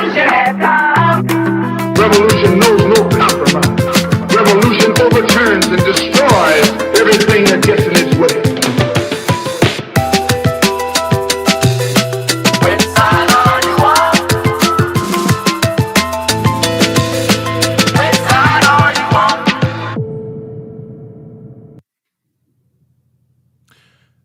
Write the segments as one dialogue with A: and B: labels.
A: Revolution knows no compromise. Revolution overturns and destroys everything that gets in its way.
B: Which side are you on? Which side are you on?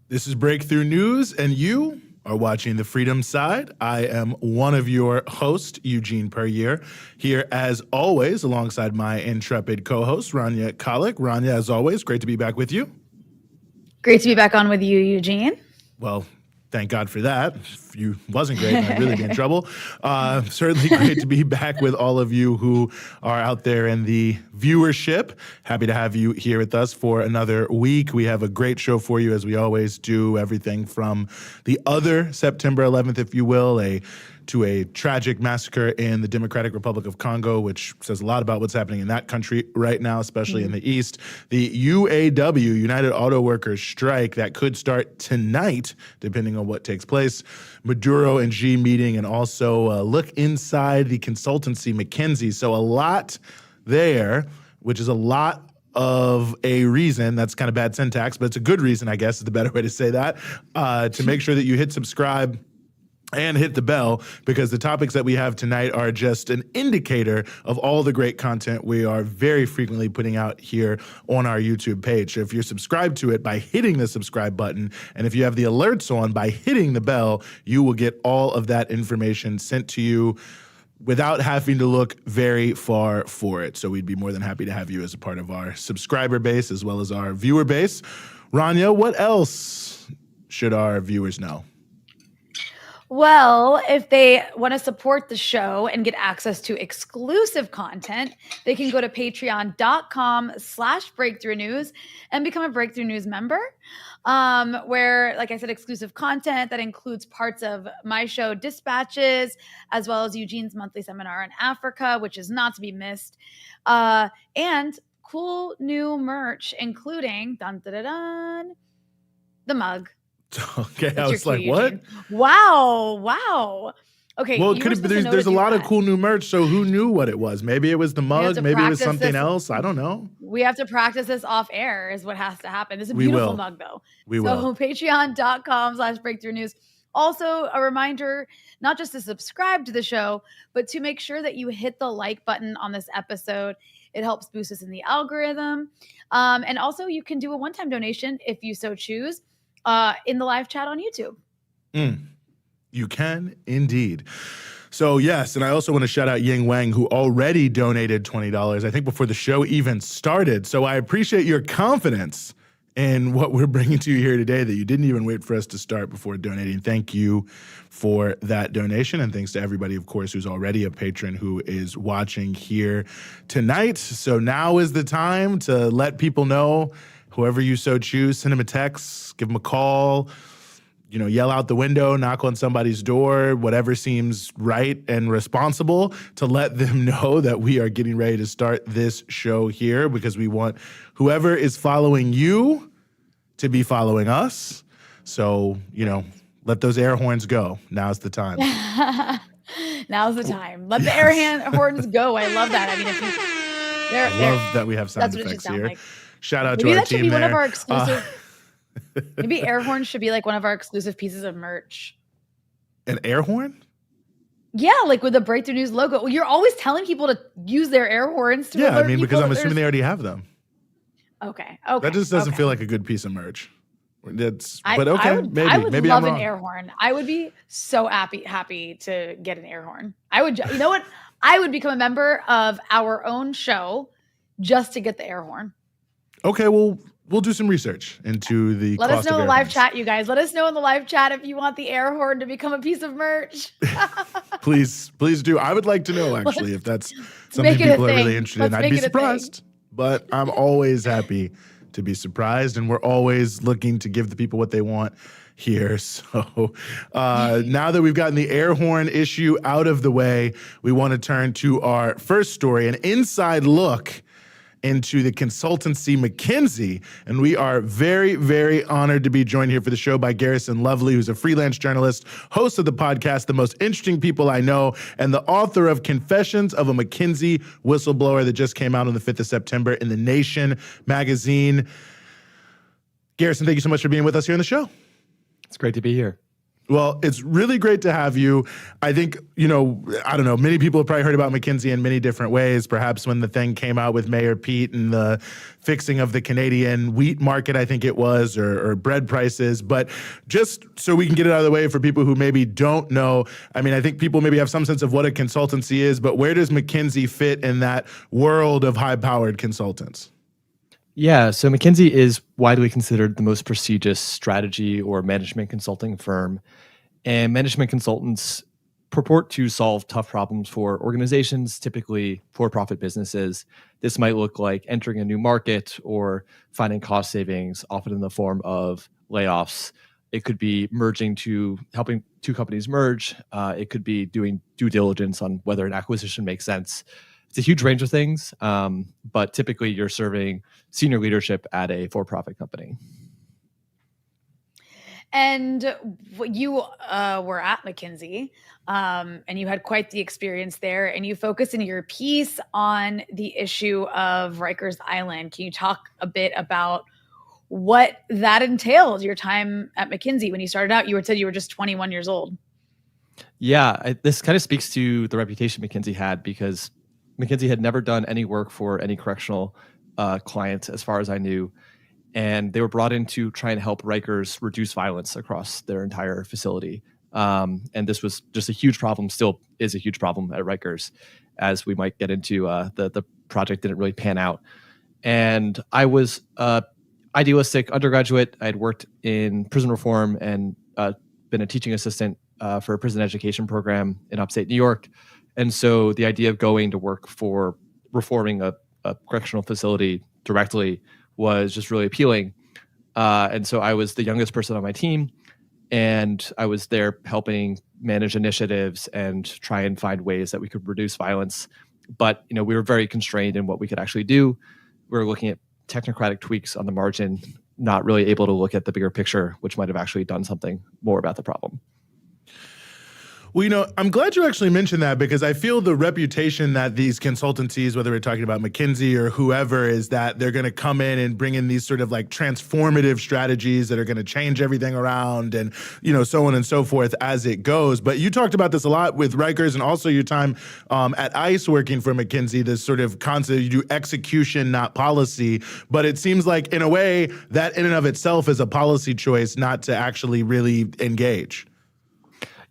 C: This is Breakthrough News, and you are watching The Freedom Side. I am one of your hosts, Eugene Puryear, here as always alongside my intrepid co-host, Rania Khalek. Rania, as always, great to be back with you.
D: Great to be back on with you, Eugene.
C: Well, thank God for that. If you wasn't great, I'd really be in trouble. Certainly great to be back with all of you who are out there in the viewership. Happy to have you here with us for another week. We have a great show for you, as we always do. Everything from the other September 11th, if you will, to a tragic massacre in the Democratic Republic of Congo, which says a lot about what's happening in that country right now, especially in the East. The UAW, United Auto Workers strike, that could start tonight, depending on what takes place. Maduro-Xi meeting, and also a look inside the consultancy McKinsey. So a lot there, which is a lot of a reason. That's kind of bad syntax, but it's a good reason, I guess is the better way to say that, to make sure that you hit subscribe and hit the bell, because the topics that we have tonight are just an indicator of all the great content we are very frequently putting out here on our YouTube page. So if you're subscribed to it by hitting the subscribe button, and if you have the alerts on by hitting the bell, you will get all of that information sent to you without having to look very far for it. So we'd be more than happy to have you as a part of our subscriber base as well as our viewer base. Rania, what else should our viewers know?
D: Well, if they want to support the show and get access to exclusive content, they can go to patreon.com/breakthrough news and become a Breakthrough News member, where, like I said, exclusive content that includes parts of my show Dispatches, as well as Eugene's monthly seminar in Africa, which is not to be missed, and cool new merch, including the mug.
C: Okay,
D: That's
C: I was like,
D: cue,
C: what?
D: Eugene. Wow. Okay.
C: Well, it could have been, there's a lot of cool new merch, so who knew what it was? Maybe it was the mug, maybe it was something else. I don't know.
D: We have to practice this off air is what has to happen. This is a beautiful mug, though.
C: We will.
D: So patreon.com/breakthrough news. Also, a reminder, not just to subscribe to the show, but to make sure that you hit the like button on this episode. It helps boost us in the algorithm. And also, you can do a one-time donation if you so choose. In the live chat on YouTube.
C: You can indeed. So yes, and I also want to shout out Ying Wang, who already donated $20, I think before the show even started. So I appreciate your confidence in what we're bringing to you here today, that you didn't even wait for us to start before donating. Thank you for that donation, and thanks to everybody, of course, who's already a patron who is watching here tonight. So now is the time to let people know. Whoever you so choose, send them a text, give them a call, yell out the window, knock on somebody's door, whatever seems right and responsible, to let them know that we are getting ready to start this show here, because we want whoever is following you to be following us. So, let those air horns go. Now's the time.
D: Now's the time. Let the air horns go. I love that. I mean,
C: I love that we have sound effects here.
D: Like.
C: Shout out
D: Maybe
C: to our
D: that should
C: team
D: be
C: there.
D: one of our exclusive. Maybe air horn should be like one of our exclusive pieces of merch.
C: An air horn?
D: Yeah, like with the Breakthrough News logo. Well, you're always telling people to use their air horns to alert people
C: because I'm assuming they already have them.
D: Okay.
C: That just doesn't feel like a good piece of merch. Maybe
D: I would
C: maybe
D: love
C: I'm
D: an
C: wrong.
D: air horn. I would be so happy to get an air horn. I would. You know what? I would become a member of our own show just to get the air horn.
C: Okay, well, we'll do some research into the
D: Let
C: cost
D: us know
C: of
D: in the
C: air
D: live
C: horns.
D: chat, you guys. Let us know in the live chat if you want the air horn to become a piece of merch.
C: Please do. I would like to know, actually, if that's something
D: make it a
C: people are really
D: thing.
C: interested
D: Let's
C: in. I'd
D: make
C: be
D: it a
C: surprised, but I'm always happy to be surprised, and we're always looking to give the people what they want here. So now that we've gotten the air horn issue out of the way, we want to turn to our first story, an inside look into the consultancy McKinsey. And we are very, very honored to be joined here for the show by Garrison Lovely, who's a freelance journalist, host of the podcast, The Most Interesting People I Know, and the author of Confessions of a McKinsey Whistleblower that just came out on the 5th of September in The Nation magazine. Garrison, thank you so much for being with us here on the show.
E: It's great to be here.
C: Well, it's really great to have you. I think, I don't know, many people have probably heard about McKinsey in many different ways. Perhaps when the thing came out with Mayor Pete and the fixing of the Canadian wheat market, I think it was, or bread prices. But just so we can get it out of the way for people who maybe don't know, I mean, I think people maybe have some sense of what a consultancy is, but where does McKinsey fit in that world of high-powered consultants?
E: Yeah, so McKinsey is widely considered the most prestigious strategy or management consulting firm. And management consultants purport to solve tough problems for organizations, typically for-profit businesses. This might look like entering a new market or finding cost savings, often in the form of layoffs. It could be helping two companies merge. It could be doing due diligence on whether an acquisition makes sense. It's a huge range of things, but typically you're serving senior leadership at a for-profit company.
D: And you were at McKinsey, and you had quite the experience there, and you focused in your piece on the issue of Rikers Island. Can you talk a bit about what that entailed, your time at McKinsey? When you started out, you said you were just 21 years old.
E: Yeah, this kind of speaks to the reputation McKinsey had, because McKinsey had never done any work for any correctional clients, as far as I knew. And they were brought in to try and help Rikers reduce violence across their entire facility. And this was just a huge problem, still is a huge problem at Rikers, as we might get into. The project didn't really pan out. And I was idealistic undergraduate. I had worked in prison reform and been a teaching assistant for a prison education program in upstate New York. And so the idea of going to work for reforming a correctional facility directly was just really appealing. And so I was the youngest person on my team, and I was there helping manage initiatives and try and find ways that we could reduce violence. But we were very constrained in what we could actually do. We were looking at technocratic tweaks on the margin, not really able to look at the bigger picture, which might have actually done something more about the problem.
C: Well, I'm glad you actually mentioned that, because I feel the reputation that these consultancies, whether we're talking about McKinsey or whoever, is that they're going to come in and bring in these sort of like transformative strategies that are going to change everything around and, so on and so forth as it goes. But you talked about this a lot with Rikers, and also your time at ICE working for McKinsey, this sort of concept, you do execution, not policy. But it seems like in a way that in and of itself is a policy choice not to actually really engage.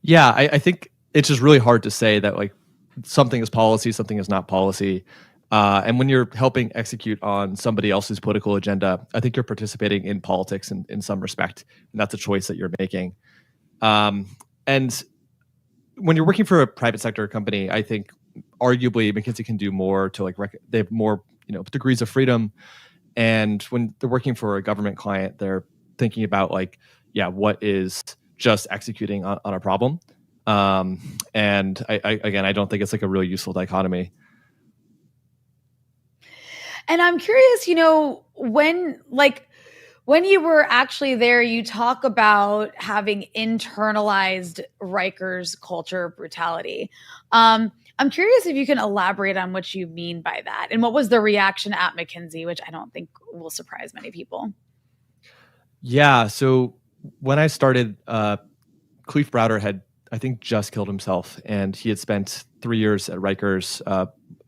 E: Yeah, I think it's just really hard to say that like something is policy, something is not policy. And when you're helping execute on somebody else's political agenda, I think you're participating in politics in some respect, and that's a choice that you're making. And when you're working for a private sector company, I think arguably McKinsey can do more to they have more degrees of freedom. And when they're working for a government client, they're thinking about what is just executing on a problem. And I don't think it's like a really useful dichotomy.
D: And I'm curious, when you were actually there, you talk about having internalized Rikers culture brutality. I'm curious if you can elaborate on what you mean by that, and what was the reaction at McKinsey, which I don't think will surprise many people.
E: Yeah, so when I started, Cleve Browder had, I think, just killed himself, and he had spent 3 years at Rikers,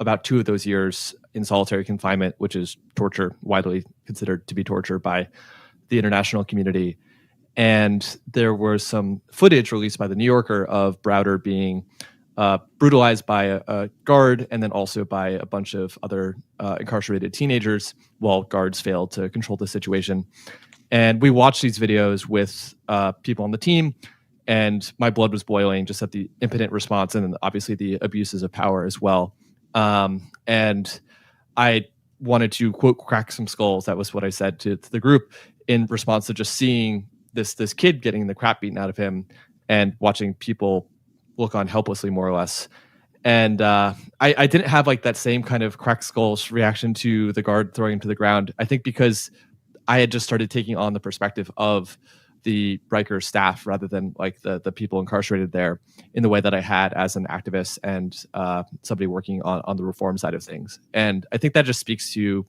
E: about 2 of those years in solitary confinement, which is torture, widely considered to be torture by the international community. And there was some footage released by The New Yorker of Browder being brutalized by a guard, and then also by a bunch of other incarcerated teenagers, while guards failed to control the situation. And we watched these videos with people on the team, and my blood was boiling just at the impotent response, and then obviously the abuses of power as well. And I wanted to, quote, crack some skulls. That was what I said to the group, in response to just seeing this kid getting the crap beaten out of him and watching people look on helplessly, more or less. And I didn't have like that same kind of cracked skulls reaction to the guard throwing him to the ground. I think because I had just started taking on the perspective of the Rikers staff rather than like the people incarcerated there in the way that I had as an activist and somebody working on the reform side of things. And I think that just speaks to,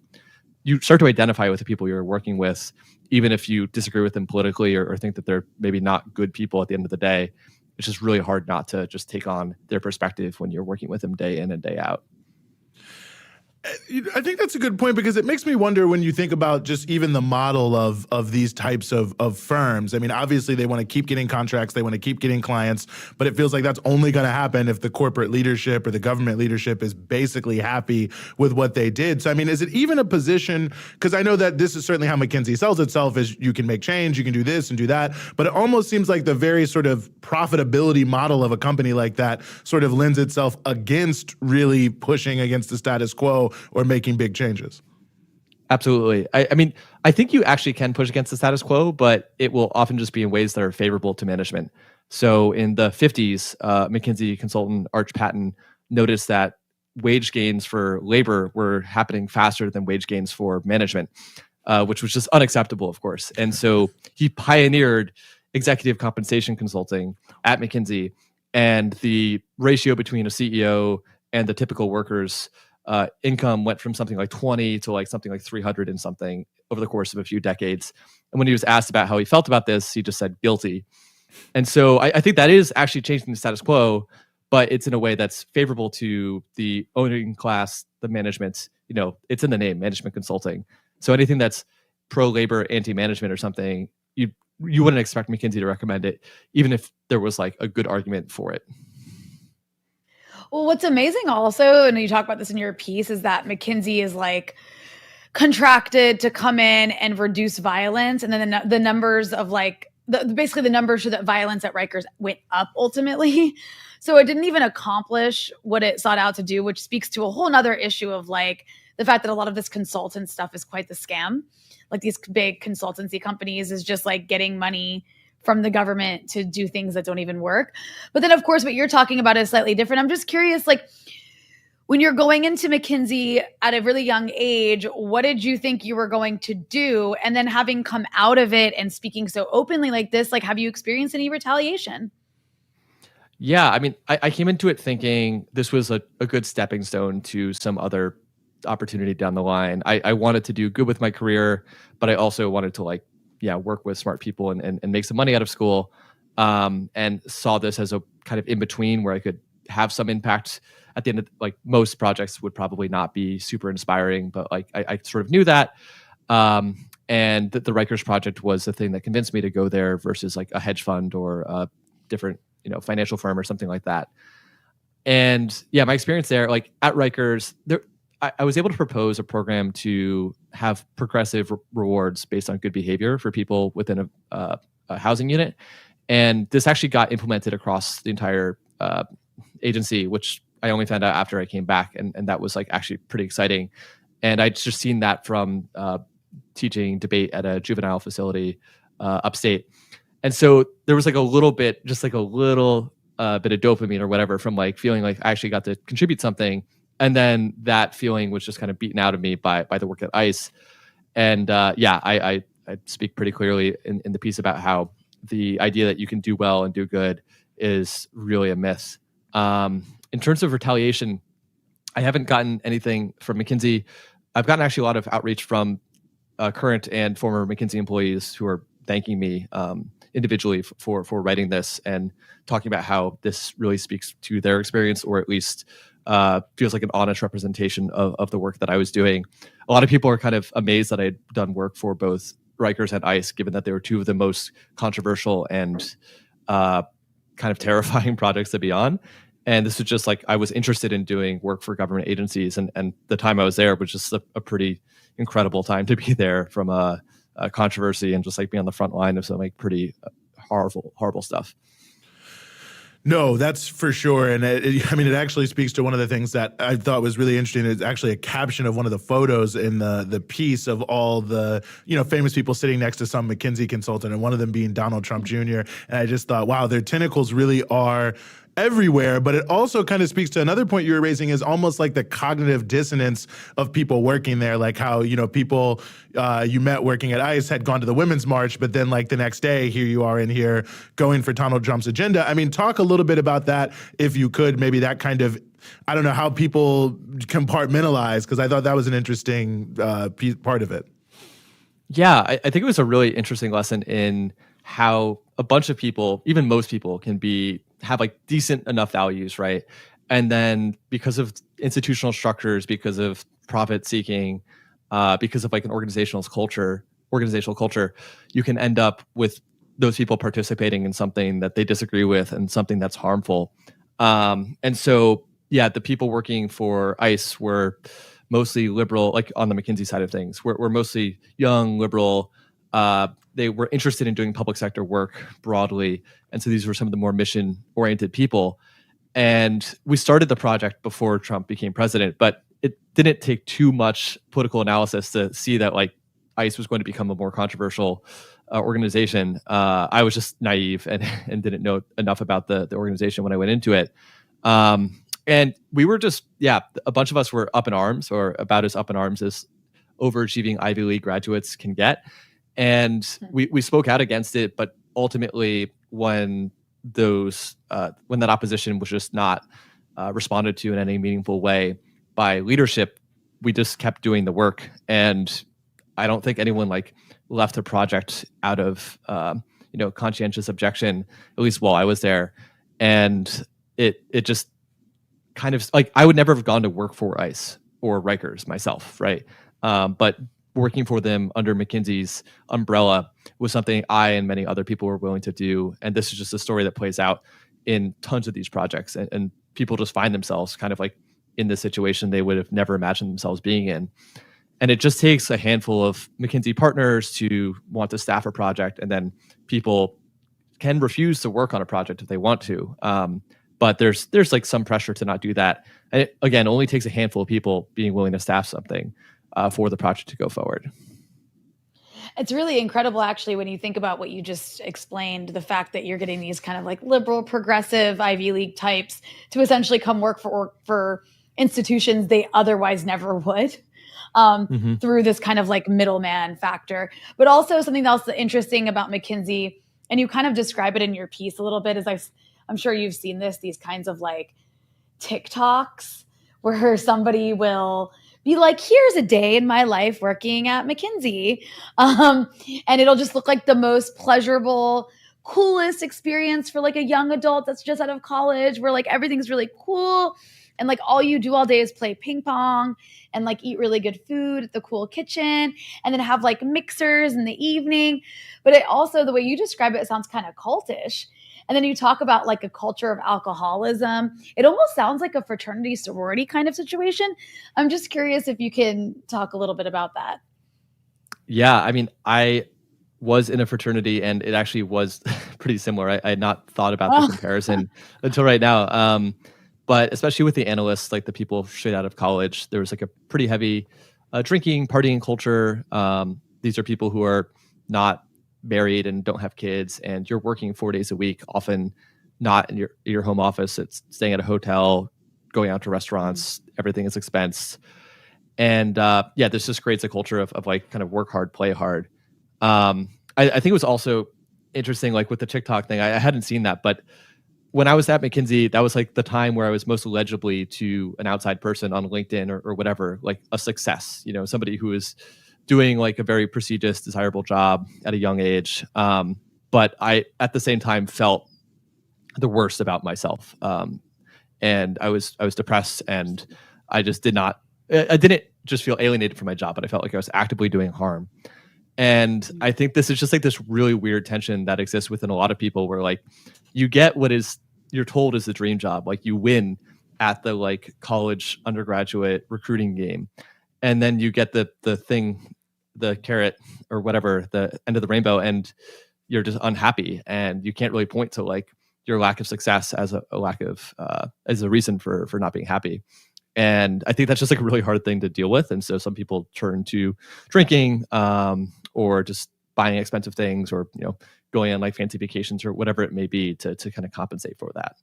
E: you start to identify with the people you're working with, even if you disagree with them politically or think that they're maybe not good people at the end of the day. It's just really hard not to just take on their perspective when you're working with them day in and day out.
C: I think that's a good point, because it makes me wonder when you think about just even the model of these types of firms. I mean, obviously they want to keep getting contracts, they want to keep getting clients, but it feels like that's only going to happen if the corporate leadership or the government leadership is basically happy with what they did. So, I mean, is it even a position, because I know that this is certainly how McKinsey sells itself, is you can make change, you can do this and do that, but it almost seems like the very sort of profitability model of a company like that sort of lends itself against really pushing against the status quo or making big changes.
E: Absolutely. I mean, I think you actually can push against the status quo, but it will often just be in ways that are favorable to management. So in the 50s, McKinsey consultant Arch Patton noticed that wage gains for labor were happening faster than wage gains for management, which was just unacceptable, of course. And so he pioneered executive compensation consulting at McKinsey, and the ratio between a CEO and the typical worker's income went from something like 20 to like something like 300 and something over the course of a few decades. And when he was asked about how he felt about this, he just said guilty. And so I think that is actually changing the status quo, but it's in a way that's favorable to the owning class, the management. You know, it's in the name, management consulting. So anything that's pro-labor, anti-management or something, you wouldn't expect McKinsey to recommend it, even if there was like a good argument for it.
D: Well, what's amazing also, and you talk about this in your piece, is that McKinsey is like contracted to come in and reduce violence. And then the numbers of like, basically the numbers show that violence at Rikers went up ultimately. So it didn't even accomplish what it sought out to do, which speaks to a whole nother issue of like the fact that a lot of this consultant stuff is quite the scam. Like these big consultancy companies is just like getting money from the government to do things that don't even work. But then, of course, what you're talking about is slightly different. I'm just curious, like, when you're going into McKinsey at a really young age, what did you think you were going to do? And then having come out of it and speaking so openly like this, like, have you experienced any retaliation?
E: Yeah, I mean, I came into it thinking this was a good stepping stone to some other opportunity down the line. I wanted to do good with my career, but I also wanted to like, work with smart people and make some money out of school, and saw this as a kind of in between where I could have some impact at the end of, like, most projects would probably not be super inspiring, but like I sort of knew that. And the Rikers project was the thing that convinced me to go there versus like a hedge fund or a different, financial firm or something like that. And my experience there, like at Rikers, I was able to propose a program to have progressive rewards based on good behavior for people within a housing unit. And this actually got implemented across the entire agency, which I only found out after I came back. And that was like actually pretty exciting. And I'd just seen that from teaching debate at a juvenile facility upstate. And so there was like a little bit, just like a little bit of dopamine or whatever from like feeling like I actually got to contribute something. And then that feeling was just kind of beaten out of me by the work at ICE. And I speak pretty clearly in the piece about how the idea that you can do well and do good is really a myth. In terms of retaliation, I haven't gotten anything from McKinsey. I've gotten actually a lot of outreach from current and former McKinsey employees who are thanking me individually for writing this and talking about how this really speaks to their experience, or at least feels like an honest representation of the work that I was doing. A lot of people are kind of amazed that I'd done work for both Rikers and ICE, given that they were two of the most controversial and kind of terrifying projects to be on. And this was just like, I was interested in doing work for government agencies. And the time I was there was just a pretty incredible time to be there, from a controversy and just like being on the front line of some like pretty horrible stuff.
C: No, that's for sure. And it actually speaks to one of the things that I thought was really interesting. It's actually a caption of one of the photos in the piece of all the, famous people sitting next to some McKinsey consultant, and one of them being Donald Trump Jr. And I just thought, wow, their tentacles really are everywhere. But it also kind of speaks to another point you were raising, is almost like the cognitive dissonance of people working there, like how, people you met working at ICE had gone to the Women's March, but then like the next day, here you are in here going for Donald Trump's agenda. I mean, talk a little bit about that, if you could, maybe that kind of, I don't know, how people compartmentalize, because I thought that was an interesting part of it.
E: Yeah, I think it was a really interesting lesson in how a bunch of people, even most people, can have like decent enough values, right? And then because of institutional structures, because of profit seeking, because of like an organizational culture, you can end up with those people participating in something that they disagree with and something that's harmful. And so, yeah, the people working for ICE were mostly liberal, like on the McKinsey side of things. We're mostly young, liberal. They were interested in doing public sector work broadly. And so these were some of the more mission-oriented people. And we started the project before Trump became president, but it didn't take too much political analysis to see that like ICE was going to become a more controversial organization. I was just naive and didn't know enough about the organization when I went into it. And we were just, a bunch of us were up in arms, or about as up in arms as overachieving Ivy League graduates can get. And we spoke out against it, but ultimately when that opposition was just not responded to in any meaningful way by leadership, we just kept doing the work. And I don't think anyone like left the project out of conscientious objection, at least while I was there. And it just kind of like, I would never have gone to work for ICE or Rikers myself, right? But working for them under McKinsey's umbrella was something I and many other people were willing to do. And this is just a story that plays out in tons of these projects. And people just find themselves kind of like in this situation they would have never imagined themselves being in. And it just takes a handful of McKinsey partners to want to staff a project, and then people can refuse to work on a project if they want to. But there's like some pressure to not do that. And it, again, only takes a handful of people being willing to staff something for the project to go forward.
D: It's really incredible, actually, when you think about what you just explained, the fact that you're getting these kind of like liberal, progressive Ivy League types to essentially come work for institutions they otherwise never would. Through this kind of like middleman factor. But also something else that's interesting about McKinsey, and you kind of describe it in your piece a little bit, is I'm sure you've seen these kinds of like TikToks where somebody will be like, here's a day in my life working at McKinsey. And it'll just look like the most pleasurable, coolest experience for like a young adult that's just out of college, where like everything's really cool. And like all you do all day is play ping pong and like eat really good food at the cool kitchen, and then have like mixers in the evening. But it also, the way you describe it sounds kind of cultish. And then you talk about like a culture of alcoholism. It almost sounds like a fraternity sorority kind of situation. I'm just curious if you can talk a little bit about that.
E: Yeah, I mean, I was in a fraternity, and it actually was pretty similar. I had not thought about the comparison until right now. But especially with the analysts, like the people straight out of college, there was like a pretty heavy drinking, partying culture. These are people who are not married and don't have kids, and you're working 4 days a week, often not in your home office. It's staying at a hotel, going out to restaurants. Everything is expensed. And this just creates a culture of like kind of work hard, play hard. I think it was also interesting, like with the TikTok thing, I hadn't seen that, but when I was at McKinsey, that was like the time where I was most legibly to an outside person on LinkedIn or whatever, like a success, somebody who is doing like a very prestigious, desirable job at a young age. But I, at the same time, felt the worst about myself. And I was depressed, and I just I didn't just feel alienated from my job, but I felt like I was actively doing harm. And I think this is just like this really weird tension that exists within a lot of people, where like you get what you're told is the dream job. Like you win at the like college undergraduate recruiting game. And then you get the thing, the carrot or whatever, the end of the rainbow, and you're just unhappy. And you can't really point to like your lack of success as a lack of, as a reason for not being happy. And I think that's just like a really hard thing to deal with. And so some people turn to drinking, or just buying expensive things, or, going on like fancy vacations or whatever it may be to kind of compensate for that.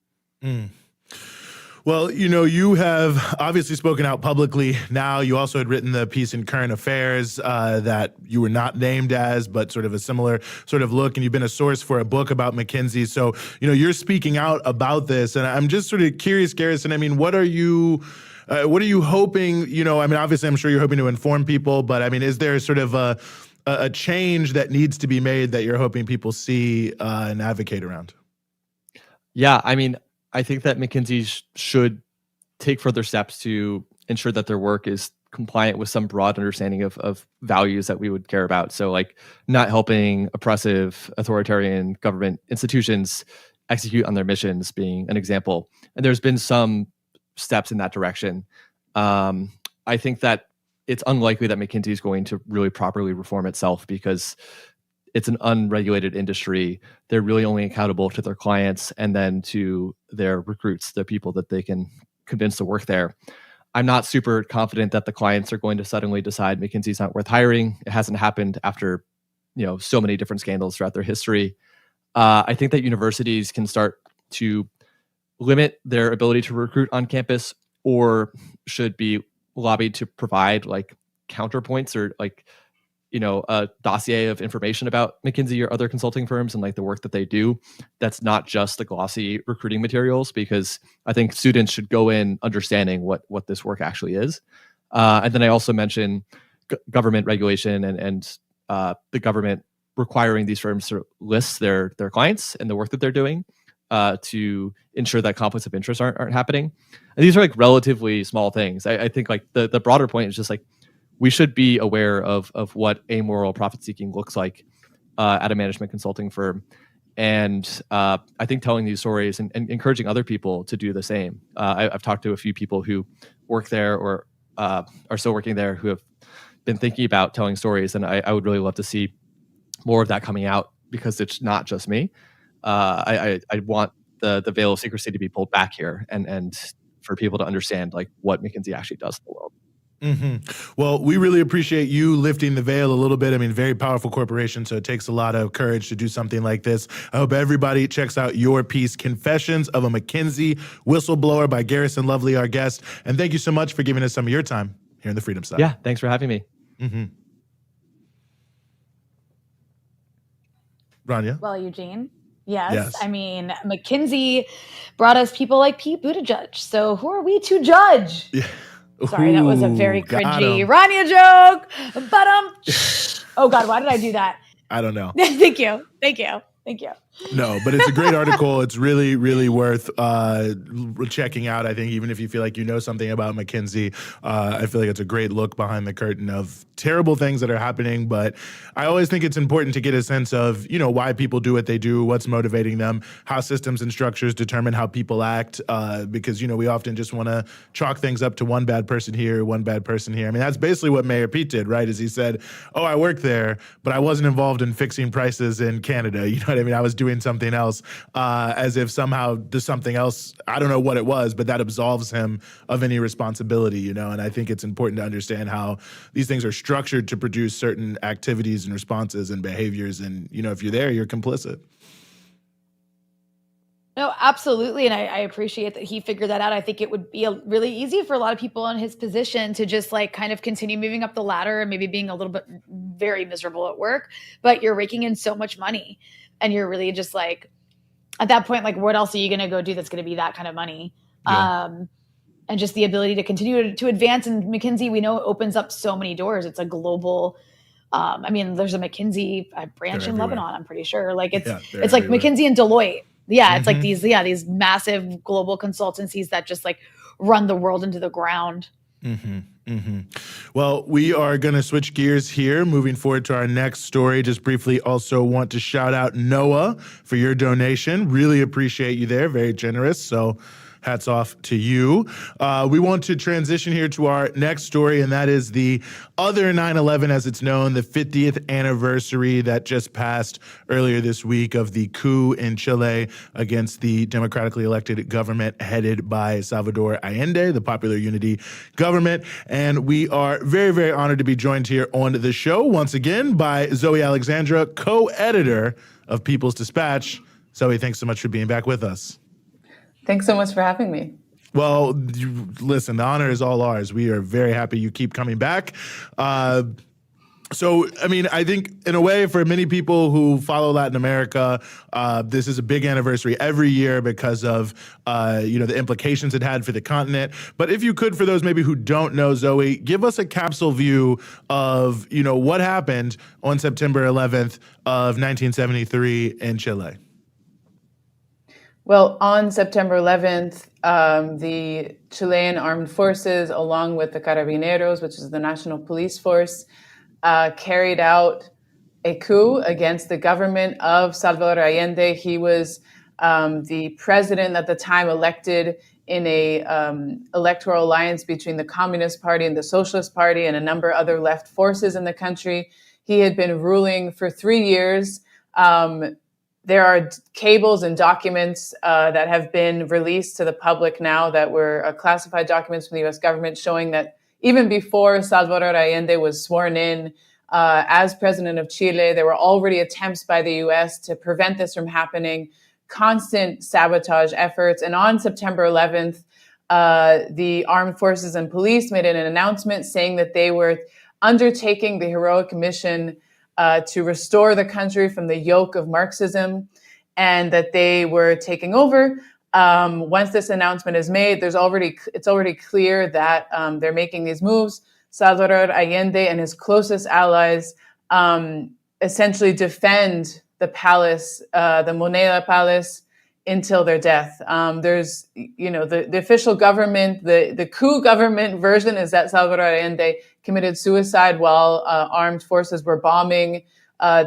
C: Well, you have obviously spoken out publicly now. You also had written the piece in Current Affairs that you were not named as, but sort of a similar sort of look, and you've been a source for a book about McKinsey. So, you're speaking out about this, and I'm just sort of curious, Garrison, I mean, what are you hoping, obviously I'm sure you're hoping to inform people, but I mean, is there sort of a change that needs to be made that you're hoping people see and advocate around?
E: Yeah, I mean, I think that McKinsey should take further steps to ensure that their work is compliant with some broad understanding of values that we would care about. So like not helping oppressive authoritarian government institutions execute on their missions being an example. And there's been some steps in that direction. I think that it's unlikely that McKinsey is going to really properly reform itself because it's an unregulated industry. They're really only accountable to their clients and then to their recruits, the people that they can convince to work there. I'm not super confident that the clients are going to suddenly decide McKinsey's not worth hiring. It hasn't happened after, so many different scandals throughout their history. I think that universities can start to limit their ability to recruit on campus or should be lobbied to provide like counterpoints or like, a dossier of information about McKinsey or other consulting firms and like the work that they do. That's not just the glossy recruiting materials, because I think students should go in understanding what this work actually is. And then I also mentioned government regulation and the government requiring these firms to list their clients and the work that they're doing to ensure that conflicts of interest aren't happening. And these are like relatively small things. I think like the broader point is just like, we should be aware of what amoral profit seeking looks like at a management consulting firm. And I think telling these stories and encouraging other people to do the same. I've talked to a few people who work there or are still working there who have been thinking about telling stories. And I would really love to see more of that coming out because it's not just me. I want the veil of secrecy to be pulled back here and for people to understand like what McKinsey actually does in the world.
C: Mm-hmm. Well, we really appreciate you lifting the veil a little bit. I mean, very powerful corporation, so it takes a lot of courage to do something like this. I hope everybody checks out your piece, Confessions of a McKinsey Whistleblower by Garrison Lovely, our guest. And thank you so much for giving us some of your time here in the Freedom Side.
E: Yeah, thanks for having me.
C: Mm-hmm. Rania?
D: Well, Eugene. Yes. I mean, McKinsey brought us people like Pete Buttigieg. So who are we to judge?
C: Yeah.
D: Sorry, that was a very cringy
C: him.
D: Rania joke. But oh God, why did I do that?
C: I don't know.
D: Thank you.
C: No, but it's a great article. It's really, really worth checking out. I think even if you feel like you know something about McKinsey, I feel like it's a great look behind the curtain of terrible things that are happening. But I always think it's important to get a sense of, why people do what they do, what's motivating them, how systems and structures determine how people act. Because, we often just want to chalk things up to one bad person here, one bad person here. I mean, that's basically what Mayor Pete did, right? Is he said, oh, I work there, but I wasn't involved in fixing prices in Canada. You know what I mean? I was doing something else, as if somehow there's something else. I don't know what it was, but that absolves him of any responsibility, And I think it's important to understand how these things are structured to produce certain activities and responses and behaviors. And, if you're there, you're complicit.
D: No, absolutely. And I appreciate that he figured that out. I think it would be really easy for a lot of people in his position to just like kind of continue moving up the ladder and maybe being a little bit very miserable at work, but you're raking in so much money and you're really just like, at that point, like what else are you going to go do that's going to be that kind of money? Yeah. And just the ability to continue to advance. And McKinsey, we know, opens up so many doors. It's a global, there's a McKinsey branch in Lebanon, I'm pretty sure. Like it's like McKinsey and Deloitte. Yeah, it's like these massive global consultancies that just like run the world into the ground.
C: Mm-hmm. Mm-hmm. Well, we are going to switch gears here, moving forward to our next story. Just briefly also want to shout out Noah for your donation. Really appreciate you there. Very generous. So hats off to you. We want to transition here to our next story, and that is the other 9/11, as it's known, the 50th anniversary that just passed earlier this week of the coup in Chile against the democratically elected government headed by Salvador Allende, the Popular Unity government. And we are very, very honored to be joined here on the show once again by Zoe Alexandra, co-editor of People's Dispatch. Zoe, thanks so much for being back with us.
F: Thanks so much for having me.
C: Well, listen, the honor is all ours. We are very happy you keep coming back. So, I mean, I think in a way for many people who follow Latin America, this is a big anniversary every year because of, the implications it had for the continent. But if you could, for those maybe who don't know, Zoe, give us a capsule view of, what happened on September 11th of 1973 in Chile.
F: Well, on September 11th, the Chilean armed forces, along with the Carabineros, which is the national police force, carried out a coup against the government of Salvador Allende. He was the president at the time, elected in a electoral alliance between the Communist Party and the Socialist Party and a number of other left forces in the country. He had been ruling for 3 years. There are cables and documents that have been released to the public now that were classified documents from the U.S. government showing that even before Salvador Allende was sworn in as president of Chile, there were already attempts by the U.S. to prevent this from happening, constant sabotage efforts. And on September 11th, the armed forces and police made an announcement saying that they were undertaking the heroic mission to restore the country from the yoke of Marxism, and that they were taking over. Once this announcement is made, it's already clear that they're making these moves. Salvador Allende and his closest allies essentially defend the palace, the Moneda Palace, until their death. There's, the official government, the coup government version is that Salvador Allende committed suicide while armed forces were bombing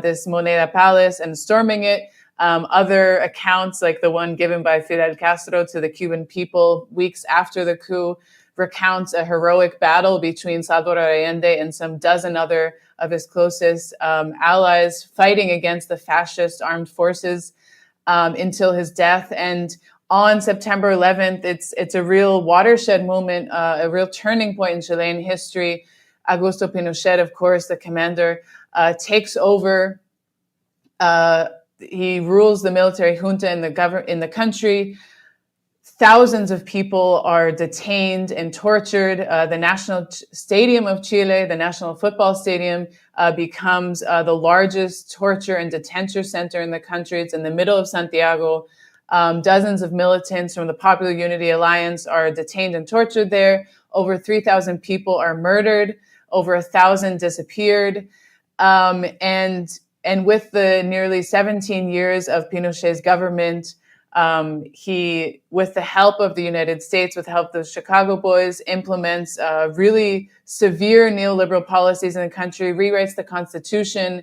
F: this Moneda Palace and storming it. Other accounts, like the one given by Fidel Castro to the Cuban people weeks after the coup, recounts a heroic battle between Salvador Allende and some dozen other of his closest allies fighting against the fascist armed forces until his death. And on September 11th, it's a real watershed moment, a real turning point in Chilean history. Augusto Pinochet, of course, the commander, takes over. He rules the military junta in the country. Thousands of people are detained and tortured. The National Stadium of Chile, the National Football Stadium, becomes the largest torture and detention center in the country. It's in the middle of Santiago. Dozens of militants from the Popular Unity Alliance are detained and tortured there. Over 3,000 people are murdered. Over 1,000 disappeared. And with the nearly 17 years of Pinochet's government, he, with the help of the United States, with the help of the Chicago Boys, implements really severe neoliberal policies in the country, rewrites the Constitution.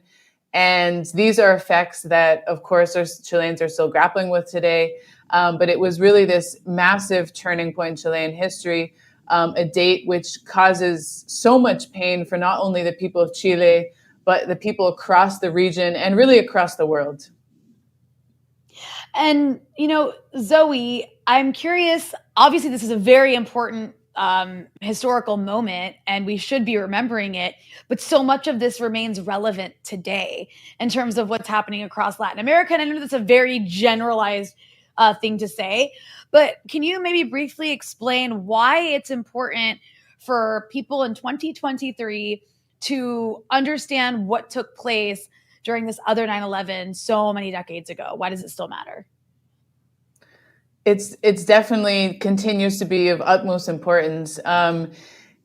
F: And these are effects that, of course, Chileans are still grappling with today. But it was really this massive turning point in Chilean history, a date which causes so much pain for not only the people of Chile, but the people across the region and really across the world.
D: And, Zoe, I'm curious, obviously this is a very important historical moment and we should be remembering it, but so much of this remains relevant today in terms of what's happening across Latin America. And I know that's a very generalized thing to say, but can you maybe briefly explain why it's important for people in 2023 to understand what took place during this other 9/11 so many decades ago? Why does it still matter?
F: It's definitely continues to be of utmost importance.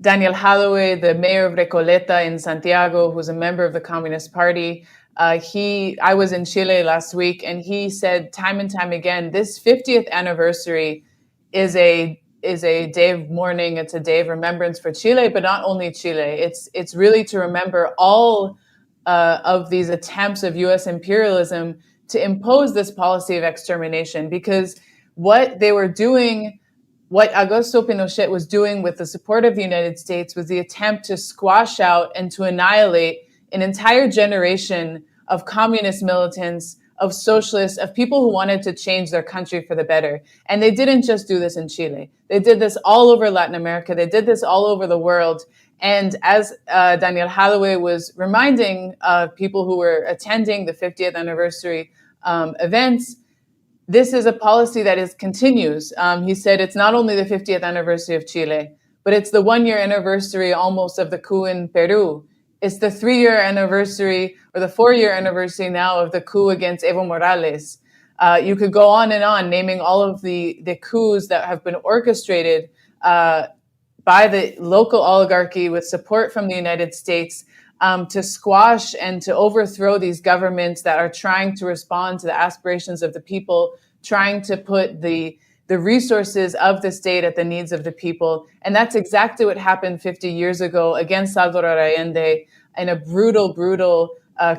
F: Daniel Holloway, the mayor of Recoleta in Santiago, who's a member of the Communist Party, I was in Chile last week, and he said time and time again, this 50th anniversary is a day of mourning. It's a day of remembrance for Chile, but not only Chile. It's really to remember all of these attempts of U.S. imperialism to impose this policy of extermination, because what they were doing, what Augusto Pinochet was doing with the support of the United States, was the attempt to squash out and to annihilate an entire generation of communist militants, of socialists, of people who wanted to change their country for the better. And they didn't just do this in Chile. They did this all over Latin America. They did this all over the world. And as Daniel Holloway was reminding people who were attending the 50th anniversary events, this is a policy that continues. He said it's not only the 50th anniversary of Chile, but it's the 1 year anniversary almost of the coup in Peru. It's the 3 year anniversary or the 4 year anniversary now of the coup against Evo Morales. You could go on and on naming all of the coups that have been orchestrated by the local oligarchy with support from the United States to squash and to overthrow these governments that are trying to respond to the aspirations of the people, trying to put the resources of the state at the needs of the people. And that's exactly what happened 50 years ago against Salvador Allende in a brutal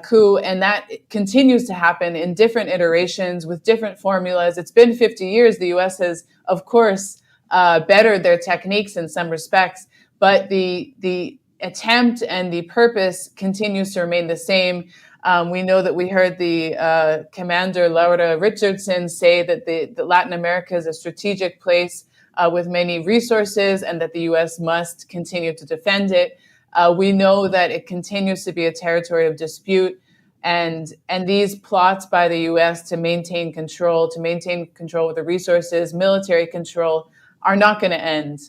F: coup. And that continues to happen in different iterations with different formulas. It's been 50 years. The US has, of course, bettered their techniques in some respects, but the attempt and the purpose continues to remain the same. We know that we heard the commander Laura Richardson say that that Latin America is a strategic place with many resources and that the U.S. must continue to defend it. We know that it continues to be a territory of dispute, and these plots by the U.S. to maintain control of the resources, military control, are not going to end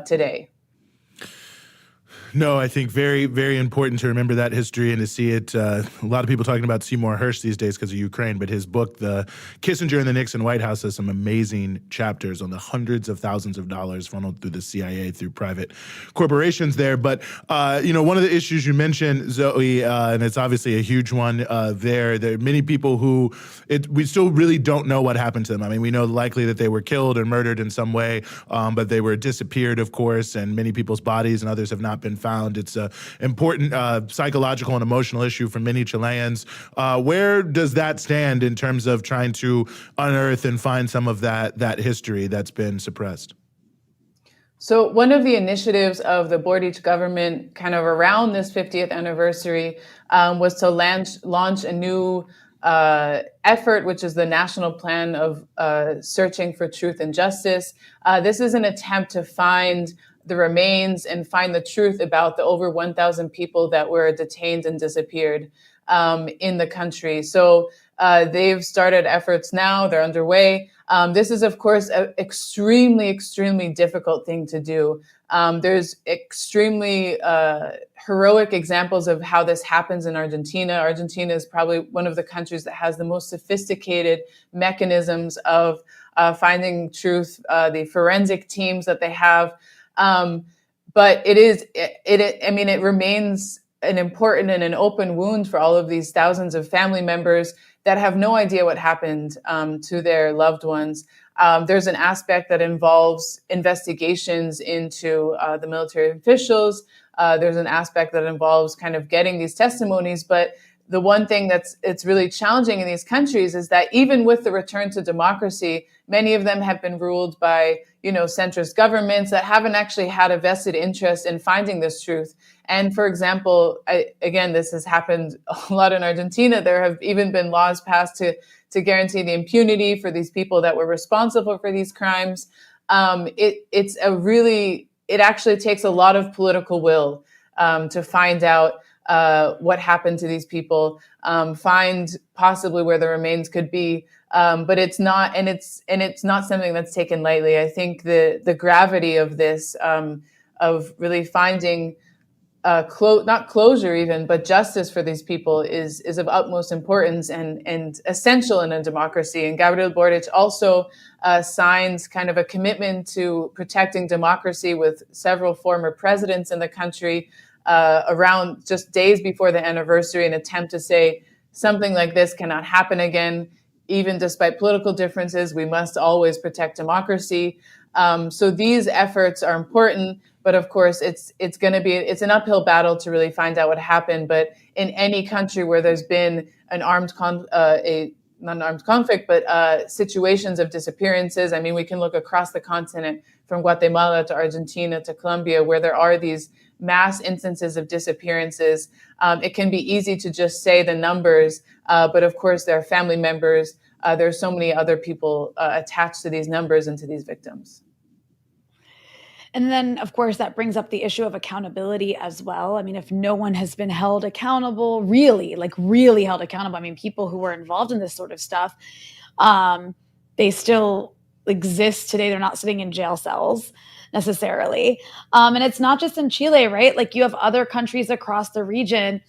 F: today.
C: No, I think very, very important to remember that history and to see it. A lot of people talking about Seymour Hersh these days because of Ukraine, but his book, The Kissinger and the Nixon White House, has some amazing chapters on the hundreds of thousands of dollars funneled through the CIA, through private corporations there. But, one of the issues you mentioned, Zoe, and it's obviously a huge one there are many people who we still really don't know what happened to them. I mean, we know likely that they were killed or murdered in some way, but they were disappeared, of course, and many people's bodies and others have not been found. It's an important psychological and emotional issue for many Chileans. Where does that stand in terms of trying to unearth and find some of that history that's been suppressed?
F: So one of the initiatives of the Boric government kind of around this 50th anniversary was to launch a new effort, which is the National Plan of Searching for Truth and Justice. This is an attempt to find the remains and find the truth about the over 1,000 people that were detained and disappeared in the country. So they've started efforts now, they're underway. This is, of course, an extremely, extremely difficult thing to do. There's extremely heroic examples of how this happens in Argentina. Argentina is probably one of the countries that has the most sophisticated mechanisms of finding truth, the forensic teams that they have. But it remains an important and an open wound for all of these thousands of family members that have no idea what happened to their loved ones. There's an aspect that involves investigations into the military officials. There's an aspect that involves kind of getting these testimonies. But the one thing it's really challenging in these countries is that even with the return to democracy, many of them have been ruled by, centrist governments that haven't actually had a vested interest in finding this truth. And for example, this has happened a lot in Argentina. There have even been laws passed to guarantee the impunity for these people that were responsible for these crimes. It actually takes a lot of political will to find out what happened to these people, find possibly where the remains could be. But it's not, and it's not something that's taken lightly. I think the gravity of this, of really finding not closure even, but justice for these people is of utmost importance and essential in a democracy. And Gabriel Boric also signs kind of a commitment to protecting democracy with several former presidents in the country around just days before the anniversary, an attempt to say something like this cannot happen again. Even despite political differences, we must always protect democracy. So these efforts are important, but of course, it's an uphill battle to really find out what happened. But in any country where there's been an not an armed conflict, but situations of disappearances. I mean, we can look across the continent from Guatemala to Argentina to Colombia, where there are these mass instances of disappearances. It can be easy to just say the numbers, but of course, there are family members. There are so many other people attached to these numbers and to these victims.
D: And then, of course, that brings up the issue of accountability as well. I mean, if no one has been held accountable, really held accountable, I mean, people who were involved in this sort of stuff, they still exist today. They're not sitting in jail cells necessarily. And it's not just in Chile, right? Like, you have other countries across the region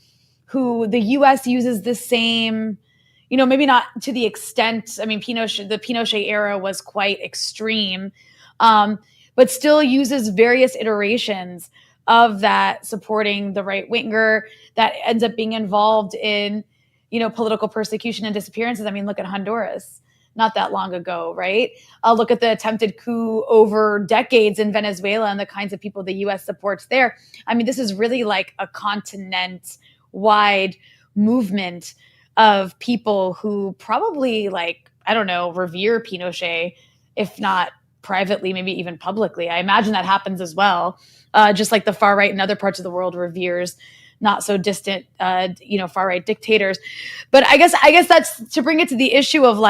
D: who the US uses the same, maybe not to the extent, the Pinochet era was quite extreme, but still uses various iterations of that, supporting the right winger that ends up being involved in, political persecution and disappearances. Look at Honduras not that long ago, right? Look at the attempted coup over decades in Venezuela and the kinds of people the US supports there. This is really like a continent-wide movement of people who probably, revere Pinochet, if not privately, maybe even publicly. I imagine that happens as well. Just like the far right in other parts of the world reveres not so distant, far right dictators. But I guess that's to bring it to the issue of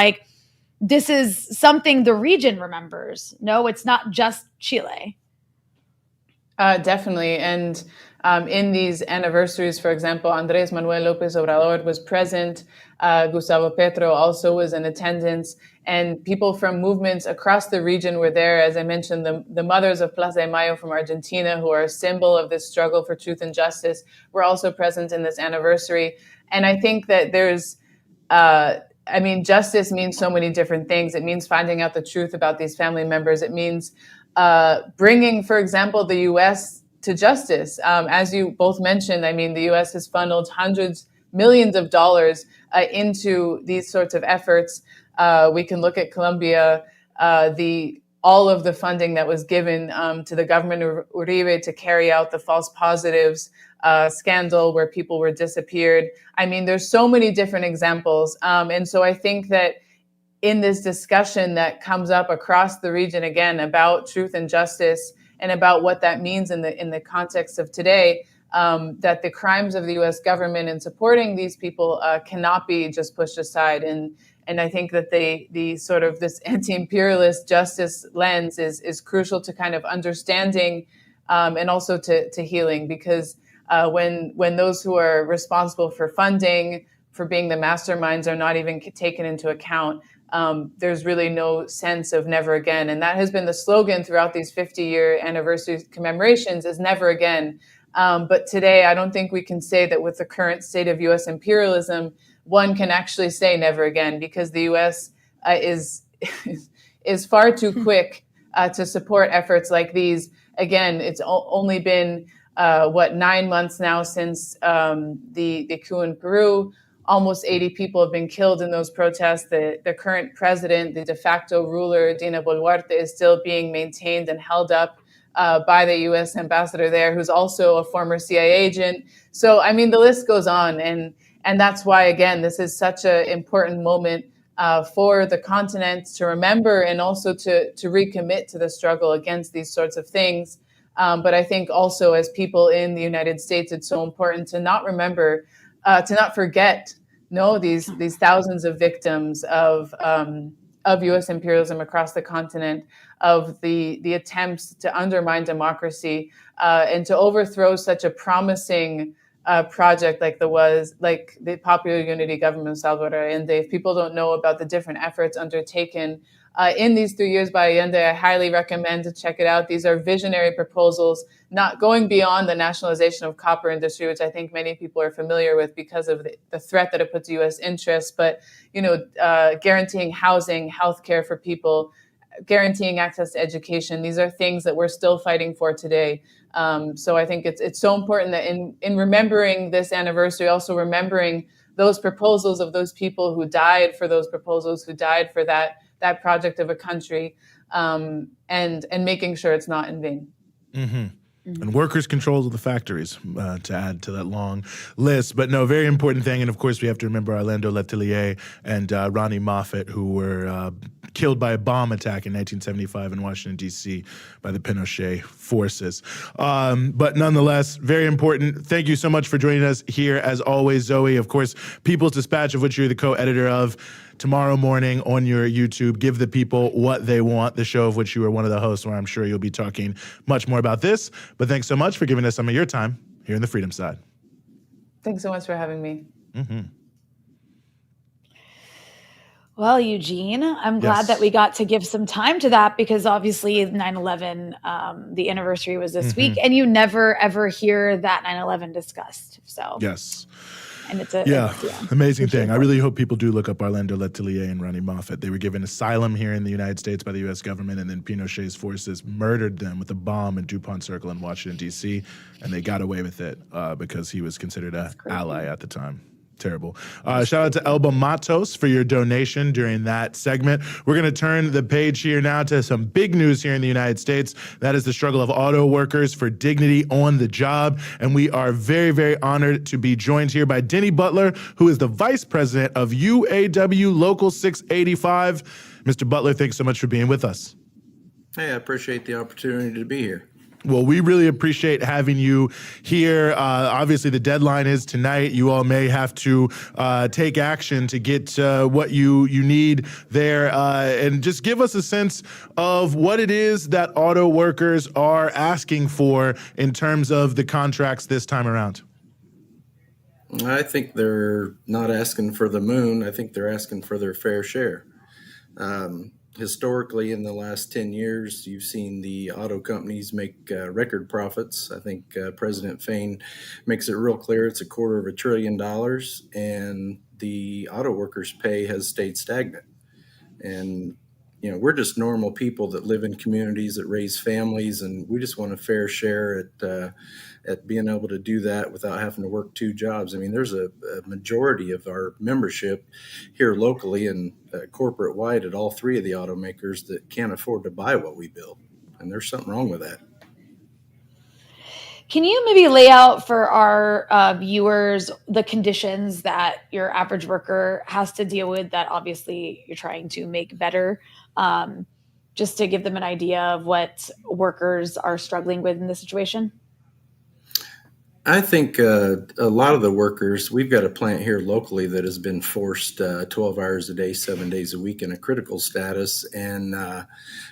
D: this is something the region remembers. No, it's not just Chile.
F: Definitely. And in these anniversaries, for example, Andrés Manuel López Obrador was present. Gustavo Petro also was in attendance. And people from movements across the region were there. As I mentioned, the mothers of Plaza de Mayo from Argentina, who are a symbol of this struggle for truth and justice, were also present in this anniversary. And I think that there's justice means so many different things. It means finding out the truth about these family members. It means bringing, for example, the U.S. to justice. As you both mentioned, the U.S. has funneled hundreds, millions of dollars into these sorts of efforts. We can look at Colombia, all of the funding that was given to the government of Uribe to carry out the false positives scandal where people were disappeared. There's so many different examples. And so I think that in this discussion that comes up across the region, again, about truth and justice and about what that means in the context of today, that the crimes of the U.S. government in supporting these people cannot be just pushed aside. And I think that the sort of this anti-imperialist justice lens is crucial to kind of understanding and also to healing, because when those who are responsible for funding, for being the masterminds, are not even taken into account, there's really no sense of never again. And that has been the slogan throughout these 50-year anniversary commemorations, is never again. But today, I don't think we can say that with the current state of U.S. imperialism, one can actually say never again, because the U.S. is far too quick to support efforts like these. Again, it's only been 9 months now since the coup in Peru. Almost 80 people have been killed in those protests. The current president, the de facto ruler, Dina Boluarte, is still being maintained and held up by the U.S. ambassador there, who's also a former CIA agent. So, the list goes on. And that's why, again, this is such an important moment for the continent to remember, and also to recommit to the struggle against these sorts of things. But I think also, as people in the United States, it's so important to not remember, to not forget, these thousands of victims of U.S. imperialism across the continent, of the attempts to undermine democracy and to overthrow such a promising project like the Popular Unity Government of Salvador Allende. If people don't know about the different efforts undertaken in these 3 years by Allende, I highly recommend to check it out. These are visionary proposals, not going beyond the nationalization of copper industry, which I think many people are familiar with because of the threat that it puts to U.S. interests, but guaranteeing housing, healthcare for people, guaranteeing access to education. These are things that we're still fighting for today. So I think it's so important that in remembering this anniversary, also remembering those proposals of those people who died for those proposals, who died for that project of a country, and making sure it's not in vain.
C: Mm-hmm. And workers' controls of the factories, to add to that long list. But no, very important thing. And of course, we have to remember Orlando Letelier and Ronnie Moffett, who were killed by a bomb attack in 1975 in Washington, D.C. by the Pinochet forces. But nonetheless, very important. Thank you so much for joining us here, as always, Zoe. Of course, People's Dispatch, of which you're the co-editor of, tomorrow morning on your YouTube. Give the people what they want, the show of which you are one of the hosts, where I'm sure you'll be talking much more about this. But thanks so much for giving us some of your time here in the Freedom Side.
F: Thanks so much for having me.
C: Mm-hmm.
D: Well, Eugene, I'm glad that
C: Yes.
D: we got to give some time to that because obviously 9/11, the anniversary was this week, and you never ever hear that 9/11 discussed. So,
C: Yes.
D: and
C: Yeah, amazing
D: hugely
C: thing. I
D: important.
C: really hope people do look up Orlando Letelier and Ronnie Moffat. They were given asylum here in the United States by the U.S. government, and then Pinochet's forces murdered them with a bomb in DuPont Circle in Washington, D.C., and they got away with it because he was considered an
D: crazy.
C: ally at the time. Terrible. Shout out to Elba Matos for your donation during that segment. We're going to turn the page here now to some big news here in the United States. That is the struggle of auto workers for dignity on the job. And we are very, very honored to be joined here by Denny Butler, who is the vice president of UAW Local 685. Mr. Butler, thanks so much for being with us.
G: Hey, I appreciate the opportunity to be here.
C: Well, we really appreciate having you here. Obviously, the deadline is tonight. You all may have to take action to get what you need there. And just give us a sense of what it is that auto workers are asking for in terms of the contracts this time around.
G: I think they're not asking for the moon. I think they're asking for their fair share. Historically, in the last 10 years, you've seen the auto companies make record profits. I think President Fain makes it real clear it's $250 billion, and the auto workers' pay has stayed stagnant. And we're just normal people that live in communities that raise families, and we just want a fair share at being able to do that without having to work two jobs. I mean, there's a majority of our membership here locally and corporate wide at all three of the automakers that can't afford to buy what we build, and there's something wrong with that.
D: Can you maybe lay out for our viewers the conditions that your average worker has to deal with that obviously you're trying to make better, just to give them an idea of what workers are struggling with in this situation?
G: I think a lot of the workers, we've got a plant here locally that has been forced 12 hours a day, 7 days a week in a critical status. And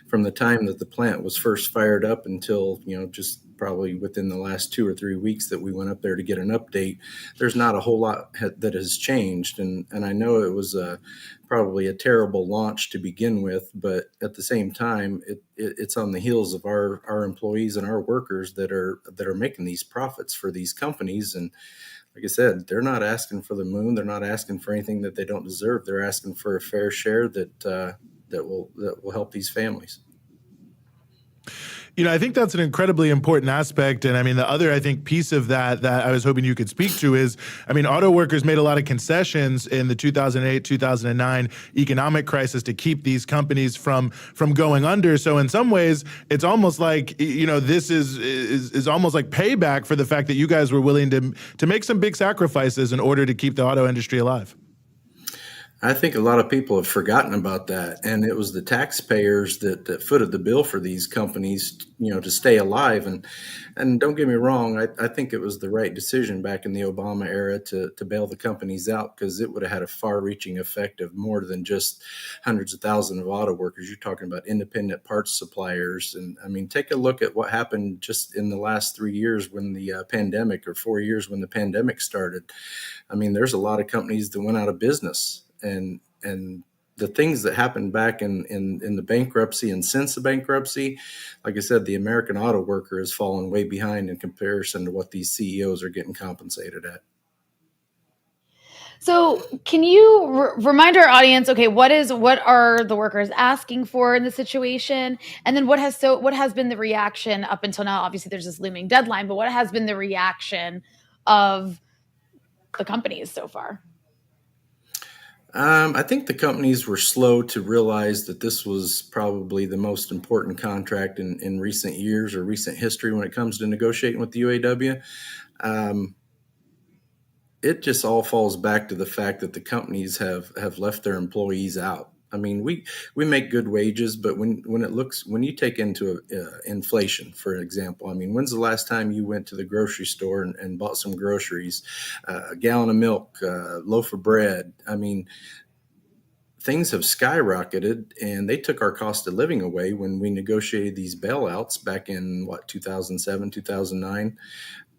G: from the time that the plant was first fired up until, just probably within the last 2 or 3 weeks that we went up there to get an update, there's not a whole lot that has changed. And I know it was probably a terrible launch to begin with, but at the same time, it's on the heels of our employees and our workers that are making these profits for these companies. And like I said, they're not asking for the moon. They're not asking for anything that they don't deserve. They're asking for a fair share that will help these families.
C: I think that's an incredibly important aspect. And I mean, the other, I think, piece of that I was hoping you could speak to is, auto workers made a lot of concessions in the 2008, 2009 economic crisis to keep these companies from going under. So in some ways, it's almost like, this is almost like payback for the fact that you guys were willing to make some big sacrifices in order to keep the auto industry alive.
G: I think a lot of people have forgotten about that. And it was the taxpayers that footed the bill for these companies, to stay alive. And don't get me wrong, I think it was the right decision back in the Obama era to bail the companies out, because it would have had a far-reaching effect of more than just hundreds of thousands of auto workers. You're talking about independent parts suppliers. And take a look at what happened just in the last 3 years when the pandemic, or 4 years when the pandemic started. There's a lot of companies that went out of business. And the things that happened back in the bankruptcy and since the bankruptcy, like I said, the American auto worker has fallen way behind in comparison to what these CEOs are getting compensated at.
D: So can you remind our audience, okay, what are the workers asking for in the situation? And then what has been the reaction up until now? Obviously there's this looming deadline, but what has been the reaction of the companies so far?
G: I think the companies were slow to realize that this was probably the most important contract in recent years or recent history when it comes to negotiating with the UAW. It just all falls back to the fact that the companies have left their employees out. We make good wages, but when you take into inflation, for example, when's the last time you went to the grocery store and bought some groceries, a gallon of milk, a loaf of bread? Things have skyrocketed, and they took our cost of living away when we negotiated these bailouts back in 2007, 2009.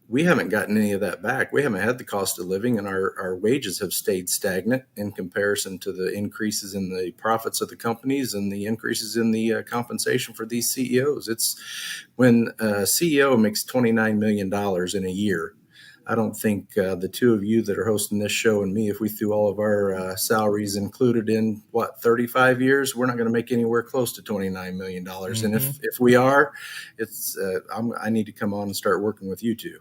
G: we haven't gotten any of that back. We haven't had the cost of living, and our wages have stayed stagnant in comparison to the increases in the profits of the companies and the increases in the compensation for these CEOs. It's when a CEO makes $29 million in a year. I don't think the two of you that are hosting this show and me, if we threw all of our salaries included in 35 years, we're not going to make anywhere close to $29 million. And if we are, it's I need to come on and start working with you two.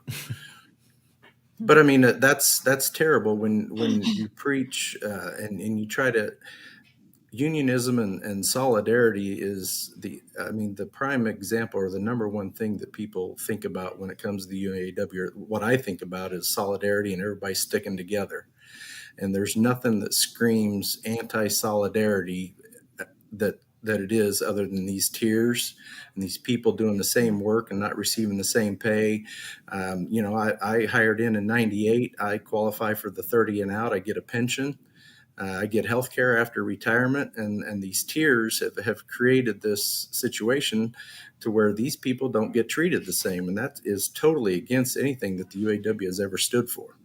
G: But I mean, that's terrible when you preach and you try to. Unionism and solidarity is the prime example, or the number one thing that people think about when it comes to the UAW. What I think about is solidarity and everybody sticking together. And there's nothing that screams anti-solidarity that it is, other than these tiers and these people doing the same work and not receiving the same pay. I hired in 98. I qualify for the 30 and out. I get a pension. I get health care after retirement, and these tiers have created this situation to where these people don't get treated the same, and that is totally against anything that the UAW has ever stood for.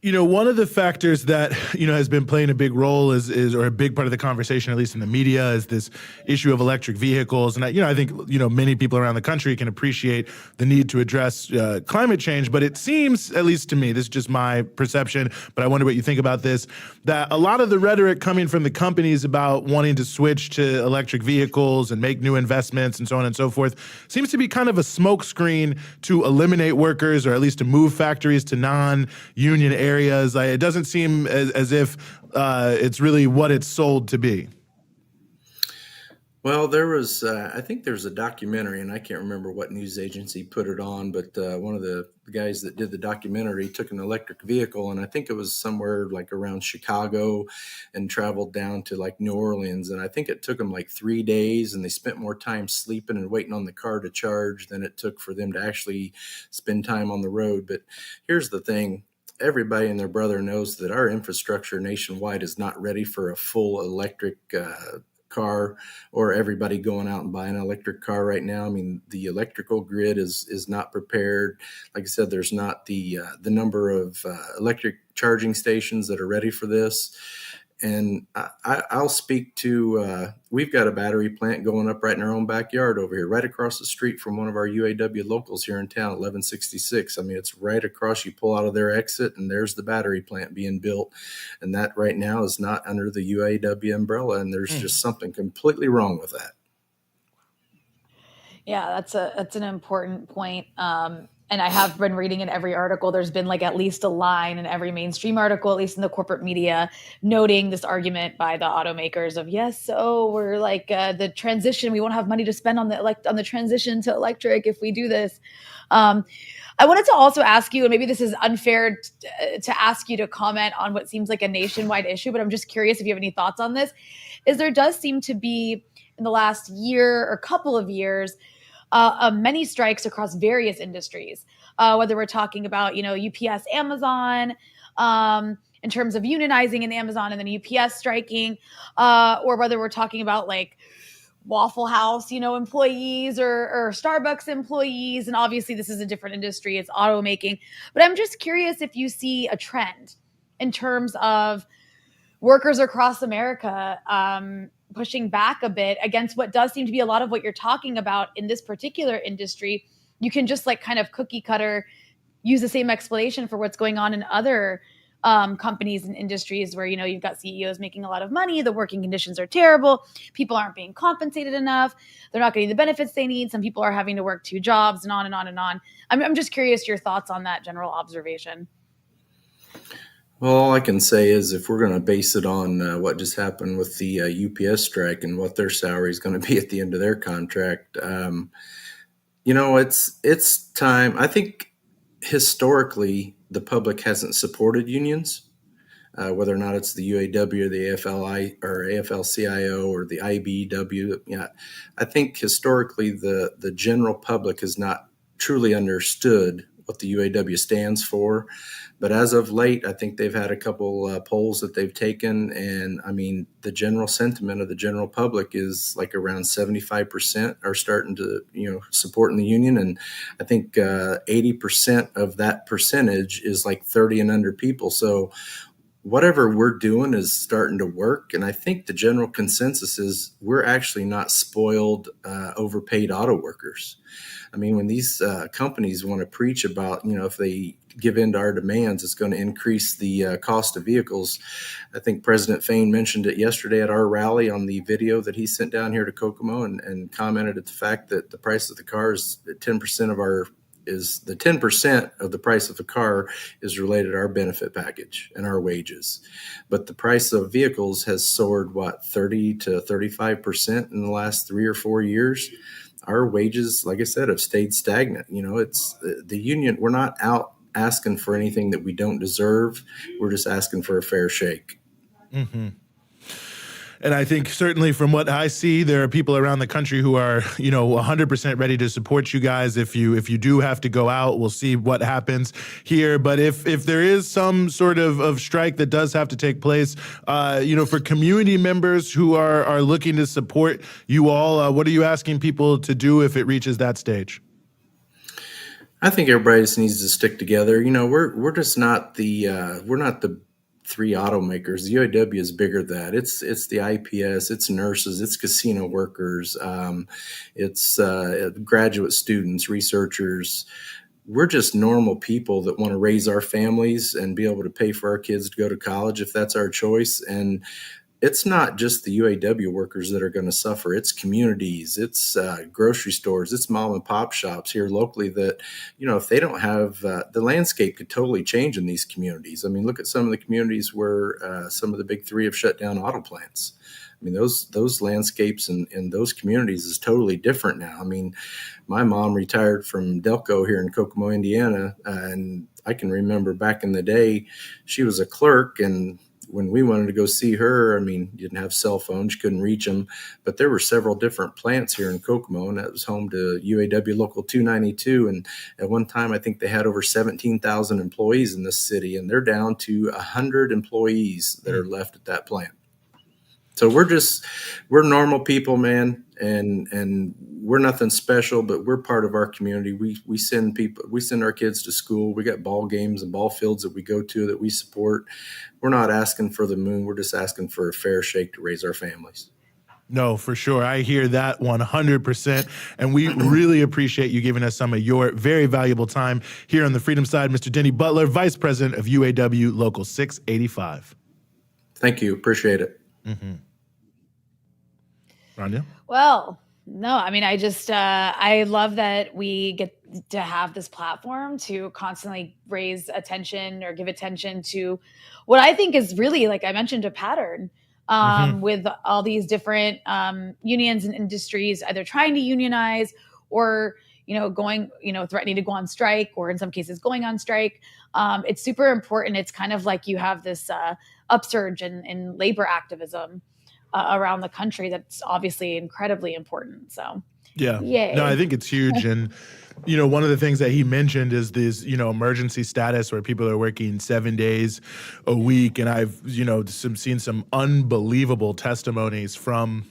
C: One of the factors that, has been playing a big role or a big part of the conversation, at least in the media, is this issue of electric vehicles. And I think, many people around the country can appreciate the need to address climate change. But it seems, at least to me, this is just my perception, but I wonder what you think about this, that a lot of the rhetoric coming from the companies about wanting to switch to electric vehicles and make new investments and so on and so forth seems to be kind of a smokescreen to eliminate workers, or at least to move factories to non-union areas. It doesn't seem as if it's really what it's sold to be.
G: Well, there was, I think there's a documentary, and I can't remember what news agency put it on, but one of the guys that did the documentary took an electric vehicle, and I think it was somewhere like around Chicago, and traveled down to like New Orleans. And I think it took them like 3 days, and they spent more time sleeping and waiting on the car to charge than it took for them to actually spend time on the road. But here's the thing. Everybody and their brother knows that our infrastructure nationwide is not ready for a full electric car, or everybody going out and buying an electric car right now. I mean, the electrical grid is not prepared. Like I said, there's not the number of electric charging stations that are ready for this. And I'll speak to, we've got a battery plant going up right in our own backyard over here, right across the street from one of our UAW locals here in town, 1166. I mean, it's right across. You pull out of their exit, and there's the battery plant being built. And that right now is not under the UAW umbrella. And there's just something completely wrong with that.
D: Yeah, that's an important point. And I have been reading in every article, there's been like at least a line in every mainstream article, at least in the corporate media, noting this argument by the automakers of, yes, so we're like the transition, we won't have money to spend on the transition to electric if we do this. I wanted to also ask you, and maybe this is unfair to ask you to comment on what seems like a nationwide issue, but I'm just curious if you have any thoughts on this, is there does seem to be in the last year or couple of years, many strikes across various industries, whether we're talking about, UPS, Amazon, in terms of unionizing in Amazon and then UPS striking, or whether we're talking about like Waffle House, employees or Starbucks employees. And obviously this is a different industry, it's automaking. But I'm just curious if you see a trend in terms of workers across America pushing back a bit against what does seem to be a lot of what you're talking about in this particular industry. You can just like kind of cookie cutter, use the same explanation for what's going on in other companies and industries where, you've got CEOs making a lot of money, the working conditions are terrible, people aren't being compensated enough, they're not getting the benefits they need, some people are having to work 2 jobs, and on and on and on. I'm just curious your thoughts on that general observation.
G: Well, all I can say is if we're going to base it on what just happened with the UPS strike and what their salary is going to be at the end of their contract, it's time. I think historically the public hasn't supported unions, whether or not it's the UAW or the AFLI or AFL-CIO or the IBEW. Yeah, I think historically the general public has not truly understood what the UAW stands for. But as of late, I think they've had a couple polls that they've taken, and I mean, the general sentiment of the general public is like around 75% are starting to, support the union, and I think 80% of that percentage is like 30 and under people. So whatever we're doing is starting to work, and I think the general consensus is we're actually not spoiled, overpaid auto workers. I mean, when these companies want to preach about, if they give in to our demands, it's going to increase the cost of vehicles. I think President Fain mentioned it yesterday at our rally on the video that he sent down here to Kokomo, and commented at the fact that the price of the car is 10% of the price of the car is related to our benefit package and our wages. But the price of vehicles has soared, 30 to 35% in the last 3 or 4 years. Our wages, like I said, have stayed stagnant. It's the union. We're not out asking for anything that we don't deserve. We're just asking for a fair shake.
C: Mm-hmm. And I think certainly from what I see, there are people around the country who are, 100% ready to support you guys. If you do have to go out, we'll see what happens here. But if there is some sort of strike that does have to take place, for community members who are looking to support you all, what are you asking people to do if it reaches that stage?
G: I think everybody just needs to stick together. We're just not we're not the three automakers. The UAW is bigger than that. It's the IPS, it's nurses, it's casino workers, it's graduate students, researchers. We're just normal people that want to raise our families and be able to pay for our kids to go to college if that's our choice. And it's not just the UAW workers that are going to suffer. It's communities, it's grocery stores, it's mom and pop shops here locally that, if they don't have, the landscape could totally change in these communities. I mean, look at some of the communities where some of the big three have shut down auto plants. I mean, those landscapes in those communities is totally different now. I mean, my mom retired from Delco here in Kokomo, Indiana, and I can remember back in the day, she was a clerk, and when we wanted to go see her, I mean, you didn't have cell phones, you couldn't reach them, but there were several different plants here in Kokomo, and that was home to UAW Local 292. And at one time, I think they had over 17,000 employees in this city, and they're down to 100 employees that are left at that plant. So we're normal people, man, and we're nothing special, but we're part of our community. We send our kids to school. We got ball games and ball fields that we go to that we support. We're not asking for the moon. We're just asking for a fair shake to raise our families.
C: No, for sure. I hear that 100%. And we really appreciate you giving us some of your very valuable time here on the Freedom Side. Mr. Denny Butler, Vice President of UAW Local 685.
G: Thank you. Appreciate it.
C: Mm-hmm. Rania?
D: Well, no, I mean, I love that we get to have this platform to constantly raise attention or give attention to what I think is really, like I mentioned, a pattern with all these different unions and industries either trying to unionize or, going, threatening to go on strike, or in some cases going on strike. It's super important. It's kind of like you have this upsurge in labor activism around the country that's obviously incredibly important. So
C: yeah,
D: yay.
C: No, I think it's huge. And, one of the things that he mentioned is this, emergency status where people are working 7 days a week. And I've, seen some unbelievable testimonies from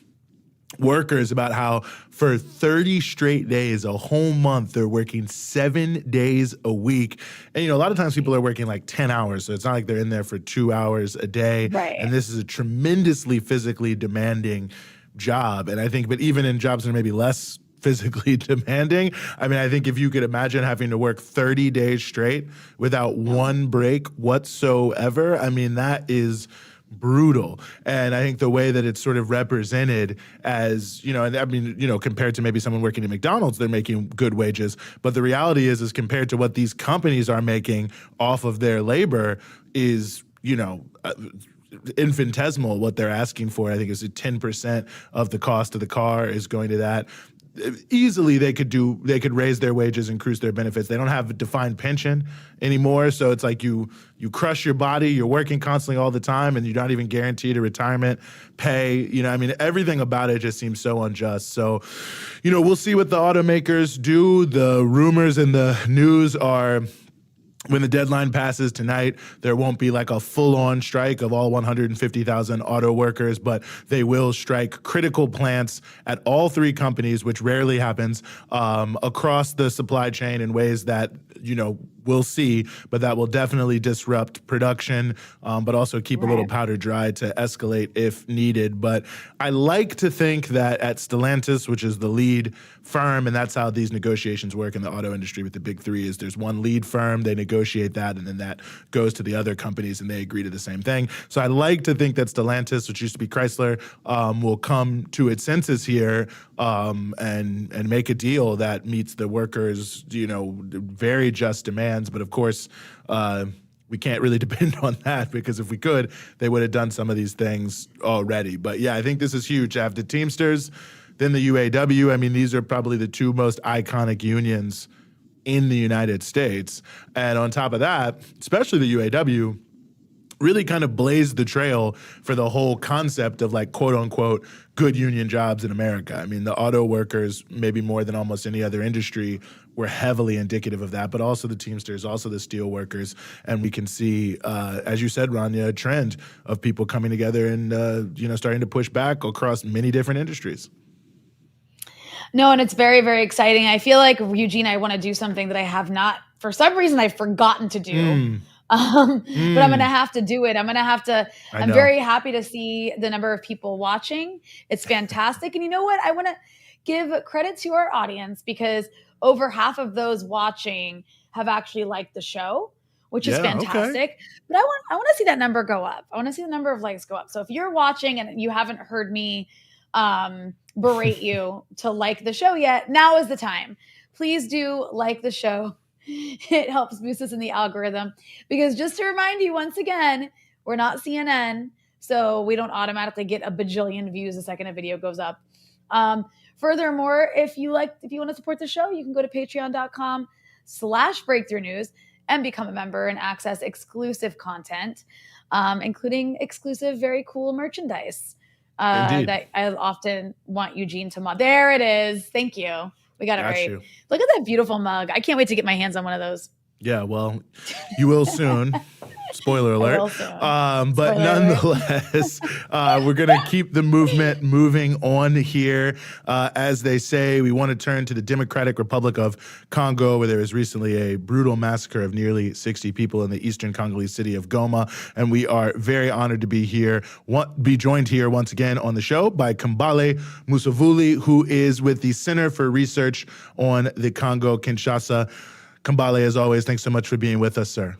C: workers about how for 30 straight days, a whole month, they're working 7 days a week. And, a lot of times people are working like 10 hours. So it's not like they're in there for 2 hours a day.
D: Right.
C: And this is a tremendously physically demanding job. And I think, but even in jobs that are maybe less physically demanding, I mean, I think if you could imagine having to work 30 days straight without one break whatsoever, I mean, that is brutal. And I think the way that it's sort of represented as, and I mean, compared to maybe someone working at McDonald's, they're making good wages. But the reality is compared to what these companies are making off of their labor is, infinitesimal what they're asking for. I think it's 10% of the cost of the car is going to that. easily they could raise their wages, increase their benefits. They don't have a defined pension anymore, so it's like you crush your body, you're working constantly all the time, and you're not even guaranteed a retirement pay. Everything about it just seems so unjust. So, we'll see what the automakers do. The rumors and the news are, when the deadline passes tonight, there won't be like a full-on strike of all 150,000 auto workers, but they will strike critical plants at all three companies, which rarely happens, across the supply chain in ways that, we'll see, but that will definitely disrupt production, but also keep a little powder dry to escalate if needed. But I like to think that at Stellantis, which is the lead firm, and that's how these negotiations work in the auto industry with the big three, is there's one lead firm, they negotiate that, and then that goes to the other companies and they agree to the same thing. So I like to think that Stellantis, which used to be Chrysler, will come to its senses here and make a deal that meets the workers, very just demands. But of course, we can't really depend on that, because if we could, they would have done some of these things already. But yeah, I think this is huge. After Teamsters, then the UAW. These are probably the two most iconic unions in the United States. And on top of that, especially the UAW, really kind of blazed the trail for the whole concept of like quote unquote good union jobs in America. The auto workers, maybe more than almost any other industry, were heavily indicative of that, but also the Teamsters, also the steel workers. And we can see, as you said, Rania, a trend of people coming together and, starting to push back across many different industries.
D: No, and it's very, very exciting. I feel like, Eugene, I want to do something that I have not, for some reason, I've forgotten to do. But I'm going to have to do it. I'm very happy to see the number of people watching. It's fantastic. And you know what? I want to give credit to our audience, because over half of those watching have actually liked the show, which is fantastic. Okay. But I want to see that number go up. I want to see the number of likes go up. So if you're watching and you haven't heard me berate you to like the show yet, now is the time. Please do like the show. It helps boost us in the algorithm, because just to remind you once again, we're not CNN, so we don't automatically get a bajillion views the second a video goes up. Furthermore, if you want to support the show, you can go to patreon.com/breakthrough news and become a member and access exclusive content, including exclusive, very cool merchandise that I often want Eugene to mod. There it is. Thank you. We got it right. Look at that beautiful mug. I can't wait to get my hands on one of those.
C: Yeah, well, you will soon. Spoiler alert. But nonetheless, we're going to keep the movement moving on here. As they say, we want to turn to the Democratic Republic of Congo, where there was recently a brutal massacre of nearly 60 people in the eastern Congolese city of Goma. And we are very honored to be joined here once again on the show by Kambale Musavuli, who is with the Center for Research on the Congo, Kinshasa. Kambale, as always, thanks so much for being with us, sir.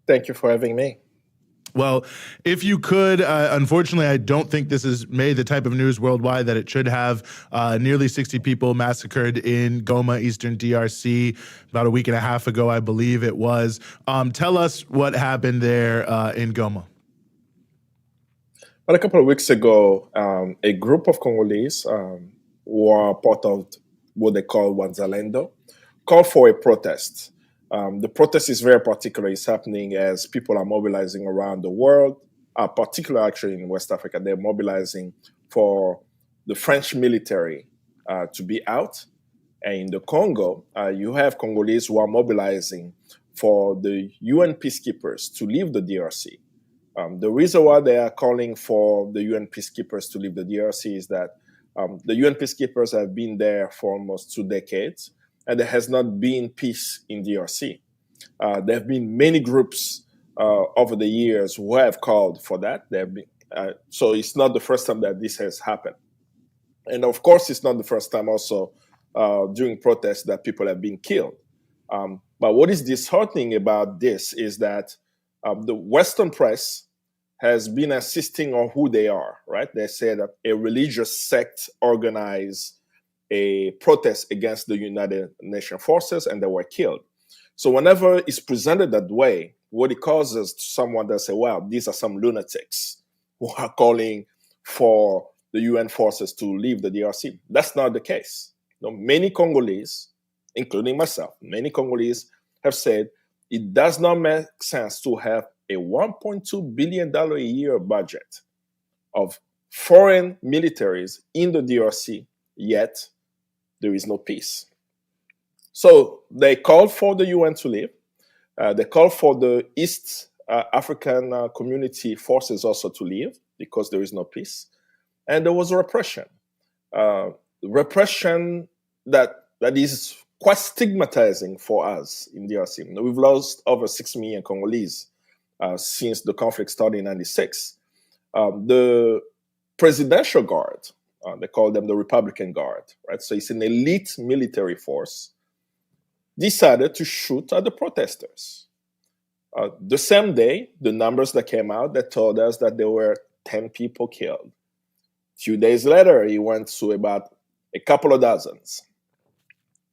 H: Thank you for having me.
C: Well, if you could, unfortunately, I don't think this has made the type of news worldwide that it should have. Nearly 60 people massacred in Goma, Eastern DRC, about a week and a half ago, I believe it was. Tell us what happened there in Goma.
H: Well, a couple of weeks ago, a group of Congolese who are part of what they call Wazalendo called for a protest. The protest is very particular. It's happening as people are mobilizing around the world, particularly actually in West Africa. They're mobilizing for the French military to be out. And in the Congo, you have Congolese who are mobilizing for the UN peacekeepers to leave the DRC. The reason why they are calling for the UN peacekeepers to leave the DRC is that the UN peacekeepers have been there for almost 2 decades. And there has not been peace in DRC. There have been many groups over the years who have called for that. So it's not the first time that this has happened. And of course, it's not the first time also during protests that people have been killed. But what is disheartening about this is that the Western press has been insisting on who they are, right? They say that a religious sect organized a protest against the United Nations forces and they were killed. So whenever it's presented that way, what it causes to someone that say, wow, these are some lunatics who are calling for the UN forces to leave the DRC. That's not the case. Many Congolese, including myself, many Congolese have said it does not make sense to have a $1.2 billion a year budget of foreign militaries in the DRC, yet there is no peace. So they called for the UN to leave. They called for the East African community forces also to leave because there is no peace. And there was repression. Repression that is quite stigmatizing for us in DRC. We've lost over 6 million Congolese since the conflict started in 1996. The presidential guard, they call them the Republican Guard, right? So it's an elite military force, decided to shoot at the protesters. The same day, the numbers that came out that told us that there were 10 people killed. A few days later, it went to about a couple of dozens.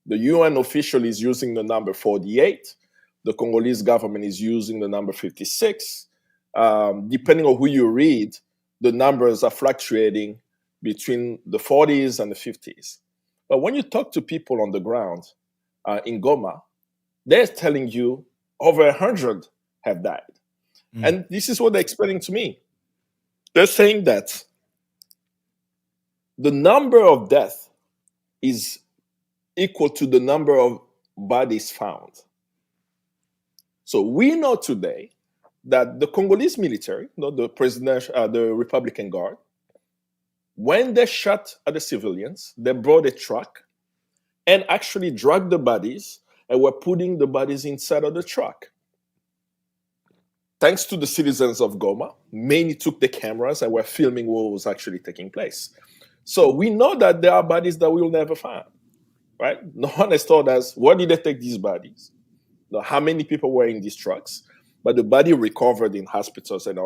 H: The UN official is using the number 48. The Congolese government is using the number 56. Depending on who you read, the numbers are fluctuating between the 40s and the 50s. But when you talk to people on the ground in Goma, they're telling you over 100 have died. And this is what they're explaining to me. They're saying that the number of deaths is equal to the number of bodies found. So we know today that the Congolese military, the Republican Guard, when they shot at the civilians, they brought a truck and actually dragged the bodies and were putting the bodies inside of the truck. Thanks to the citizens of Goma, many took the cameras and were filming what was actually taking place. So we know that there are bodies that we'll never find, right? No one has told us, where did they take these bodies? How many people were in these trucks? But the body recovered in hospitals and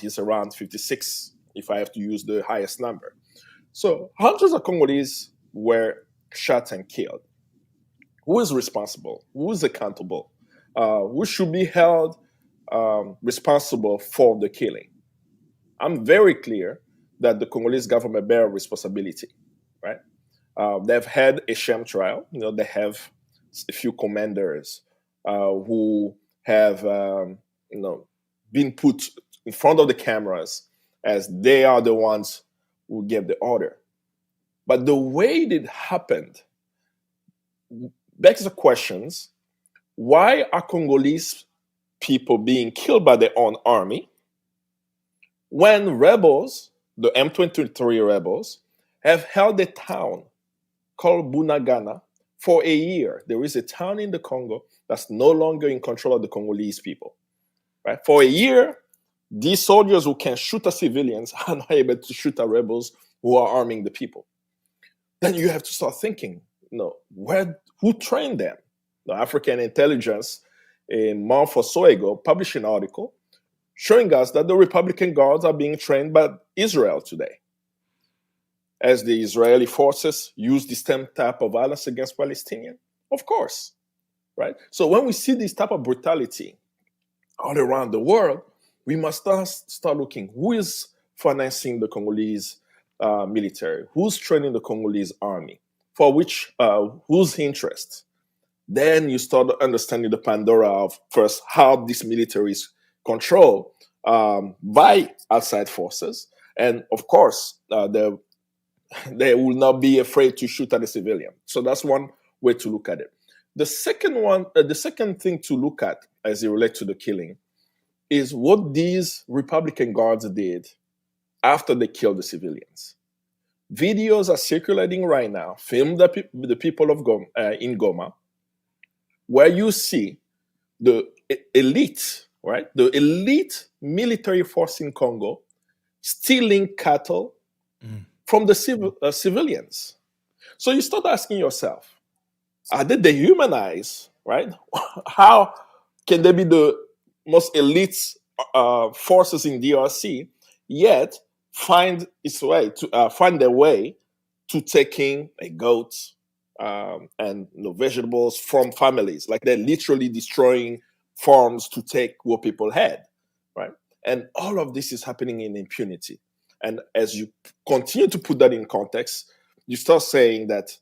H: is around 56, if I have to use the highest number. So hundreds of Congolese were shot and killed. Who is responsible? Who is accountable? Who should be held responsible for the killing? I'm very clear that the Congolese government bear responsibility, right? They've had a sham trial. They have a few commanders who have been put in front of the cameras as they are the ones who gave the order. But the way it happened begs the questions: why are Congolese people being killed by their own army when rebels, the M23 rebels, have held a town called Bunagana for a year? There is a town in the Congo that's no longer in control of the Congolese people. Right? For a year, these soldiers who can shoot at civilians are not able to shoot at rebels who are arming the people. Then you have to start thinking, who trained them? The African intelligence, a month or so ago, published an article showing us that the Republican Guards are being trained by Israel today, as the Israeli forces use this same type of violence against Palestinians? Of course, right? So when we see this type of brutality all around the world, we must start looking, who is financing the Congolese military? Who's training the Congolese army? For which, whose interest? Then you start understanding the Pandora of, first, how this military is controlled by outside forces. And of course, they will not be afraid to shoot at a civilian. So that's one way to look at it. The second thing to look at as it relates to the killing is what these Republican Guards did after they killed the civilians. Videos are circulating right now, filmed the people of in Goma, where you see the elite, right? The elite military force in Congo stealing cattle from the civilians. So you start asking yourself, are they dehumanized, right? How can they be the most elite forces in DRC, yet find their way to taking a goat and vegetables from families? Like they're literally destroying farms to take what people had, right? And all of this is happening in impunity. And as you continue to put that in context, you start saying that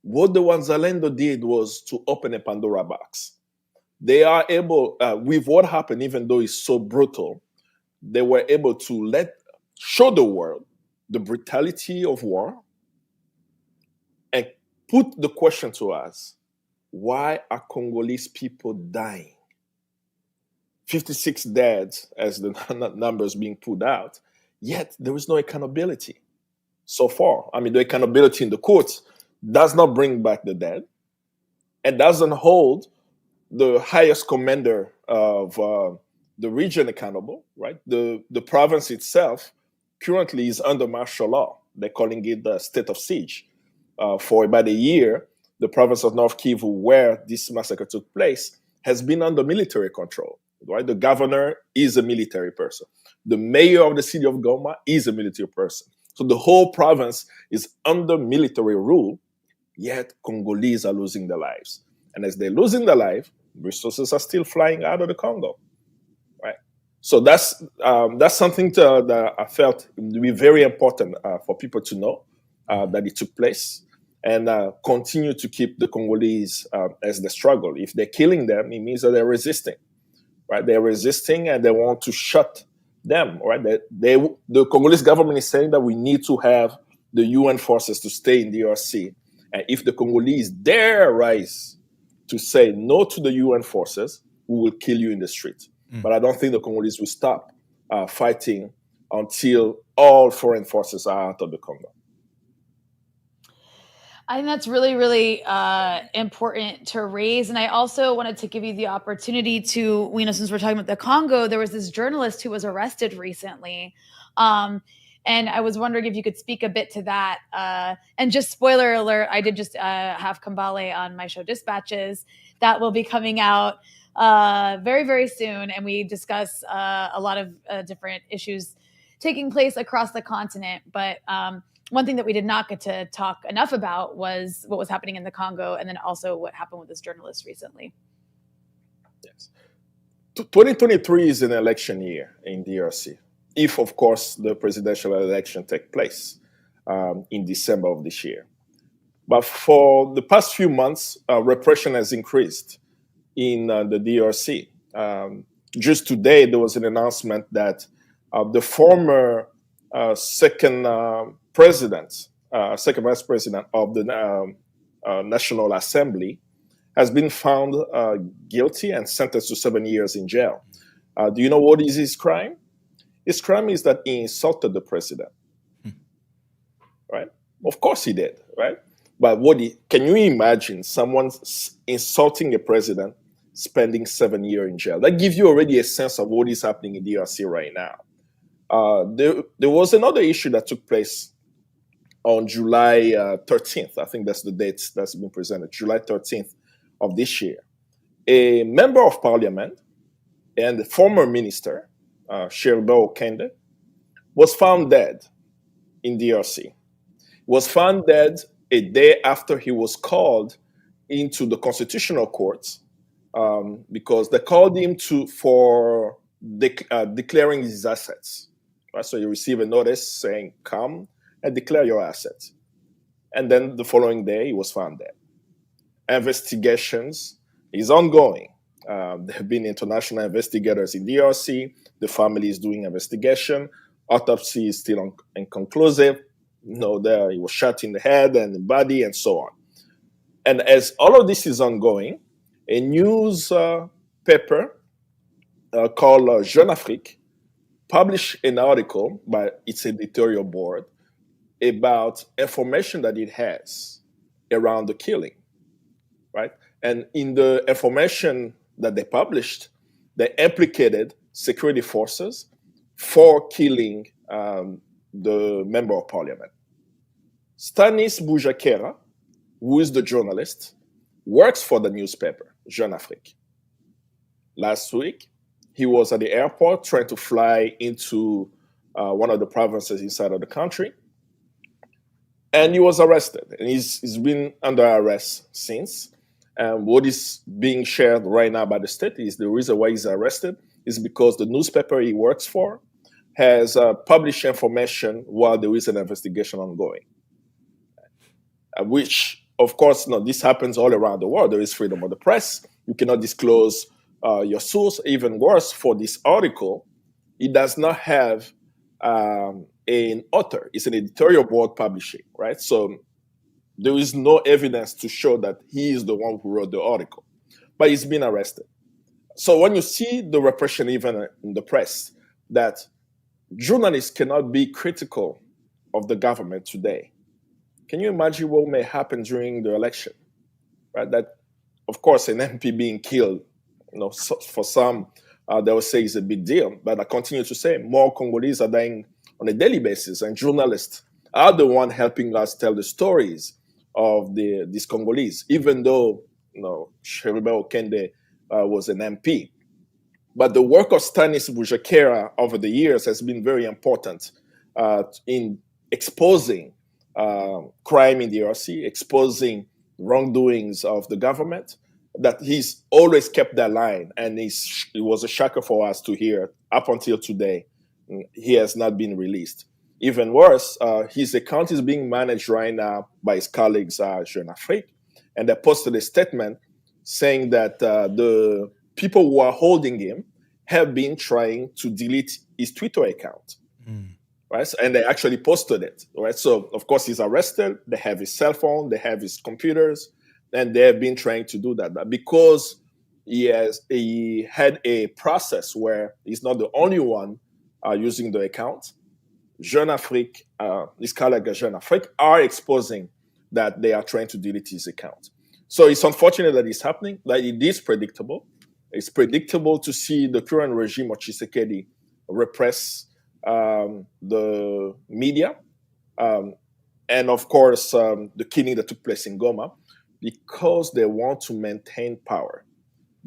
H: what the Wanzalendo did was to open a Pandora box. They are able, with what happened, even though it's so brutal, they were able to show the world the brutality of war and put the question to us, why are Congolese people dying? 56 dead as the numbers being put out, yet there is no accountability so far. I mean, the accountability in the courts does not bring back the dead and doesn't hold the highest commander of the region accountable, right? The province itself currently is under martial law. They're calling it the state of siege. For about a year, the province of North Kivu, where this massacre took place, has been under military control, right? The governor is a military person. The mayor of the city of Goma is a military person. So the whole province is under military rule, yet Congolese are losing their lives. And as they're losing their life, resources are still flying out of the Congo, right? So that's something that I felt would be very important for people to know that it took place, and continue to keep the Congolese as they struggle. If they're killing them, it means that they're resisting, right? They're resisting and they want to shut them, right? The Congolese government is saying that we need to have the UN forces to stay in the DRC. And if the Congolese dare rise to say no to the UN forces, we will kill you in the street. But I don't think the Congolese will stop fighting until all foreign forces are out of the Congo.
D: I think that's really, really important to raise. And I also wanted to give you the opportunity to, since we're talking about the Congo, there was this journalist who was arrested recently. And I was wondering if you could speak a bit to that. And just spoiler alert, I did just have Kambale on my show Dispatches. That will be coming out very, very soon. And we discuss a lot of different issues taking place across the continent. But one thing that we did not get to talk enough about was what was happening in the Congo, and then also what happened with this journalist recently.
H: Yes. 2023 is an election year in DRC, if, of course, the presidential election takes place in December of this year. But for the past few months, repression has increased in the DRC. Just today, there was an announcement that the former second vice president of the National Assembly has been found guilty and sentenced to 7 years in jail. Do you know what is his crime? His crime is that he insulted the president, right? Of course he did, right? But can you imagine someone insulting a president, spending 7 years in jail? That gives you already a sense of what is happening in DRC right now. There was another issue that took place on July 13th. I think that's the date that's been presented, July 13th of this year. A member of parliament and the former minister, Sherbo Kende, was found dead in DRC. Was found dead a day after he was called into the constitutional court because they called him for declaring his assets. Right? So you receive a notice saying, come and declare your assets. And then the following day, he was found dead. Investigations is ongoing. There have been international investigators in DRC. The family is doing investigation. Autopsy is still inconclusive. There he was shot in the head and the body and so on. And as all of this is ongoing, a news paper called Jeune Afrique published an article by its editorial board about information that it has around the killing, right? And in the information that they published, they implicated security forces for killing the member of parliament. Stanis Bujakera, who is the journalist, works for the newspaper, Jeune Afrique. Last week, he was at the airport trying to fly into one of the provinces inside of the country. And he was arrested. And he's been under arrest since. And what is being shared right now by the state is the reason why he's arrested is because the newspaper he works for has published information while there is an investigation ongoing, which, of course, this happens all around the world. There is freedom of the press. You cannot disclose your source. Even worse, for this article, it does not have an author. It's an editorial board publishing, right? So there is no evidence to show that he is the one who wrote the article, but he's been arrested. So when you see the repression even in the press, that journalists cannot be critical of the government today, can you imagine what may happen during the election? Right? That, of course, an MP being killed, so for some, they will say it's a big deal. But I continue to say more Congolese are dying on a daily basis, and journalists are the one helping us tell the stories of these Congolese, even though Sheribert Okende was an MP. But the work of Stanis Bujakera over the years has been very important in exposing crime in the DRC, exposing wrongdoings of the government, that he's always kept that line. And it was a shocker for us to hear up until today, he has not been released. Even worse, his account is being managed right now by his colleagues, Jeune Afrique, and they posted a statement saying that the people who are holding him have been trying to delete his Twitter account. Right? And they actually posted it, right? So, of course, he's arrested. They have his cell phone. They have his computers. And they have been trying to do that. But because he had a process where he's not the only one using the account, Jeune Afrique, his colleague Jeune Afrique, are exposing that they are trying to delete his account. So it's unfortunate that it's happening, that it is predictable. It's predictable to see the current regime of Tshisekedi repress the media, and of course the killing that took place in Goma, because they want to maintain power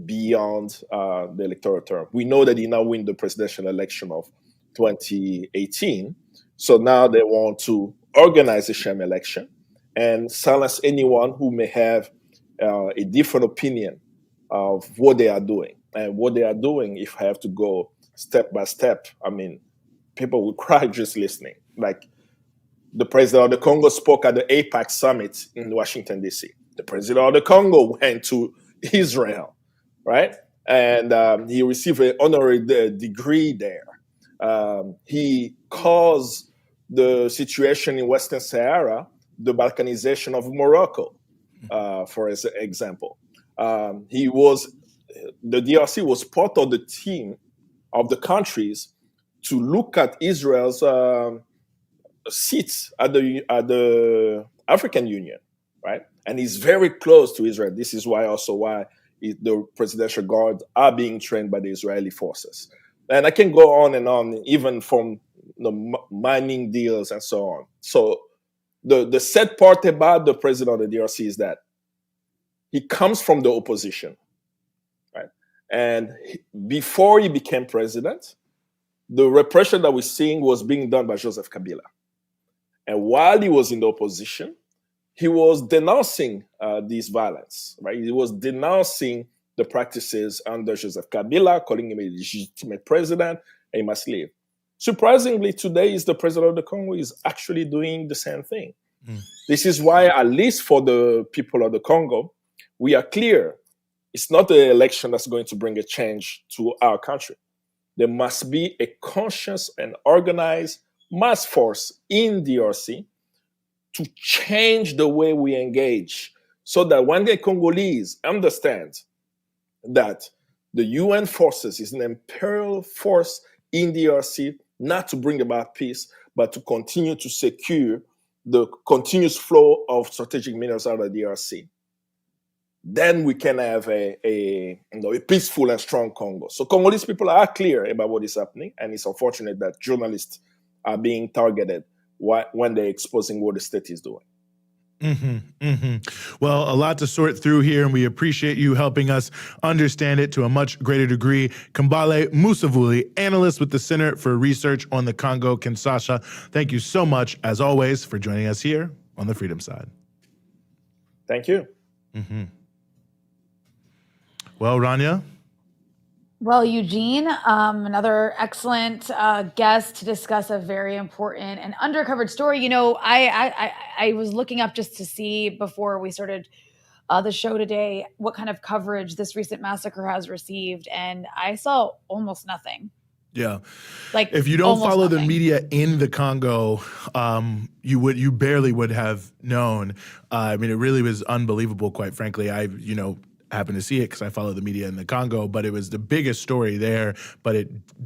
H: beyond the electoral term. We know that he now won the presidential election of 2018, so now they want to organize a sham election and silence anyone who may have a different opinion of what they are doing. And what they are doing, if I have to go step by step, I mean, people will cry just listening. Like, the president of the Congo spoke at the APAC summit in Washington, D.C. The president of the Congo went to Israel, right? And he received an honorary degree there. He caused the situation in Western Sahara, the balkanization of Morocco, for example. The DRC was part of the team of the countries to look at Israel's seats at the African Union, right? And he's very close to Israel. This is why the presidential guards are being trained by the Israeli forces. And I can go on and on, even from mining deals and so on. So the sad part about the president of the DRC is that he comes from the opposition, right? And before he became president, the repression that we're seeing was being done by Joseph Kabila. And while he was in the opposition, he was denouncing this violence, right? He was denouncing the practices under Joseph Kabila, calling him a legitimate president, and he must leave. Surprisingly, today is the president of the Congo is actually doing the same thing. This is why, at least for the people of the Congo, we are clear. It's not the election that's going to bring a change to our country. There must be a conscious and organized mass force in DRC to change the way we engage, so that when the Congolese understand that the UN forces is an imperial force in DRC, not to bring about peace, but to continue to secure the continuous flow of strategic minerals out of DRC, then we can have a peaceful and strong Congo. So Congolese people are clear about what is happening, and it's unfortunate that journalists are being targeted when they're exposing what the state is doing.
C: Well, a lot to sort through here, and we appreciate you helping us understand it to a much greater degree. Kambale Musavuli, analyst with the Center for Research on the Congo, Kinshasa. Thank you so much, as always, for joining us here on the Freedom Side.
H: Thank you.
C: Well, Rania,
D: Well, Eugene, another excellent guest to discuss a very important and undercovered story. I was looking up just to see before we started the show today what kind of coverage this recent massacre has received, and I saw almost nothing.
C: Yeah.
D: Like
C: If you don't
D: almost
C: follow the
D: nothing.
C: media in the Congo, you barely would have known. I mean, it really was unbelievable, quite frankly. I happened to see it because I follow the media in the Congo, but it was the biggest story there. But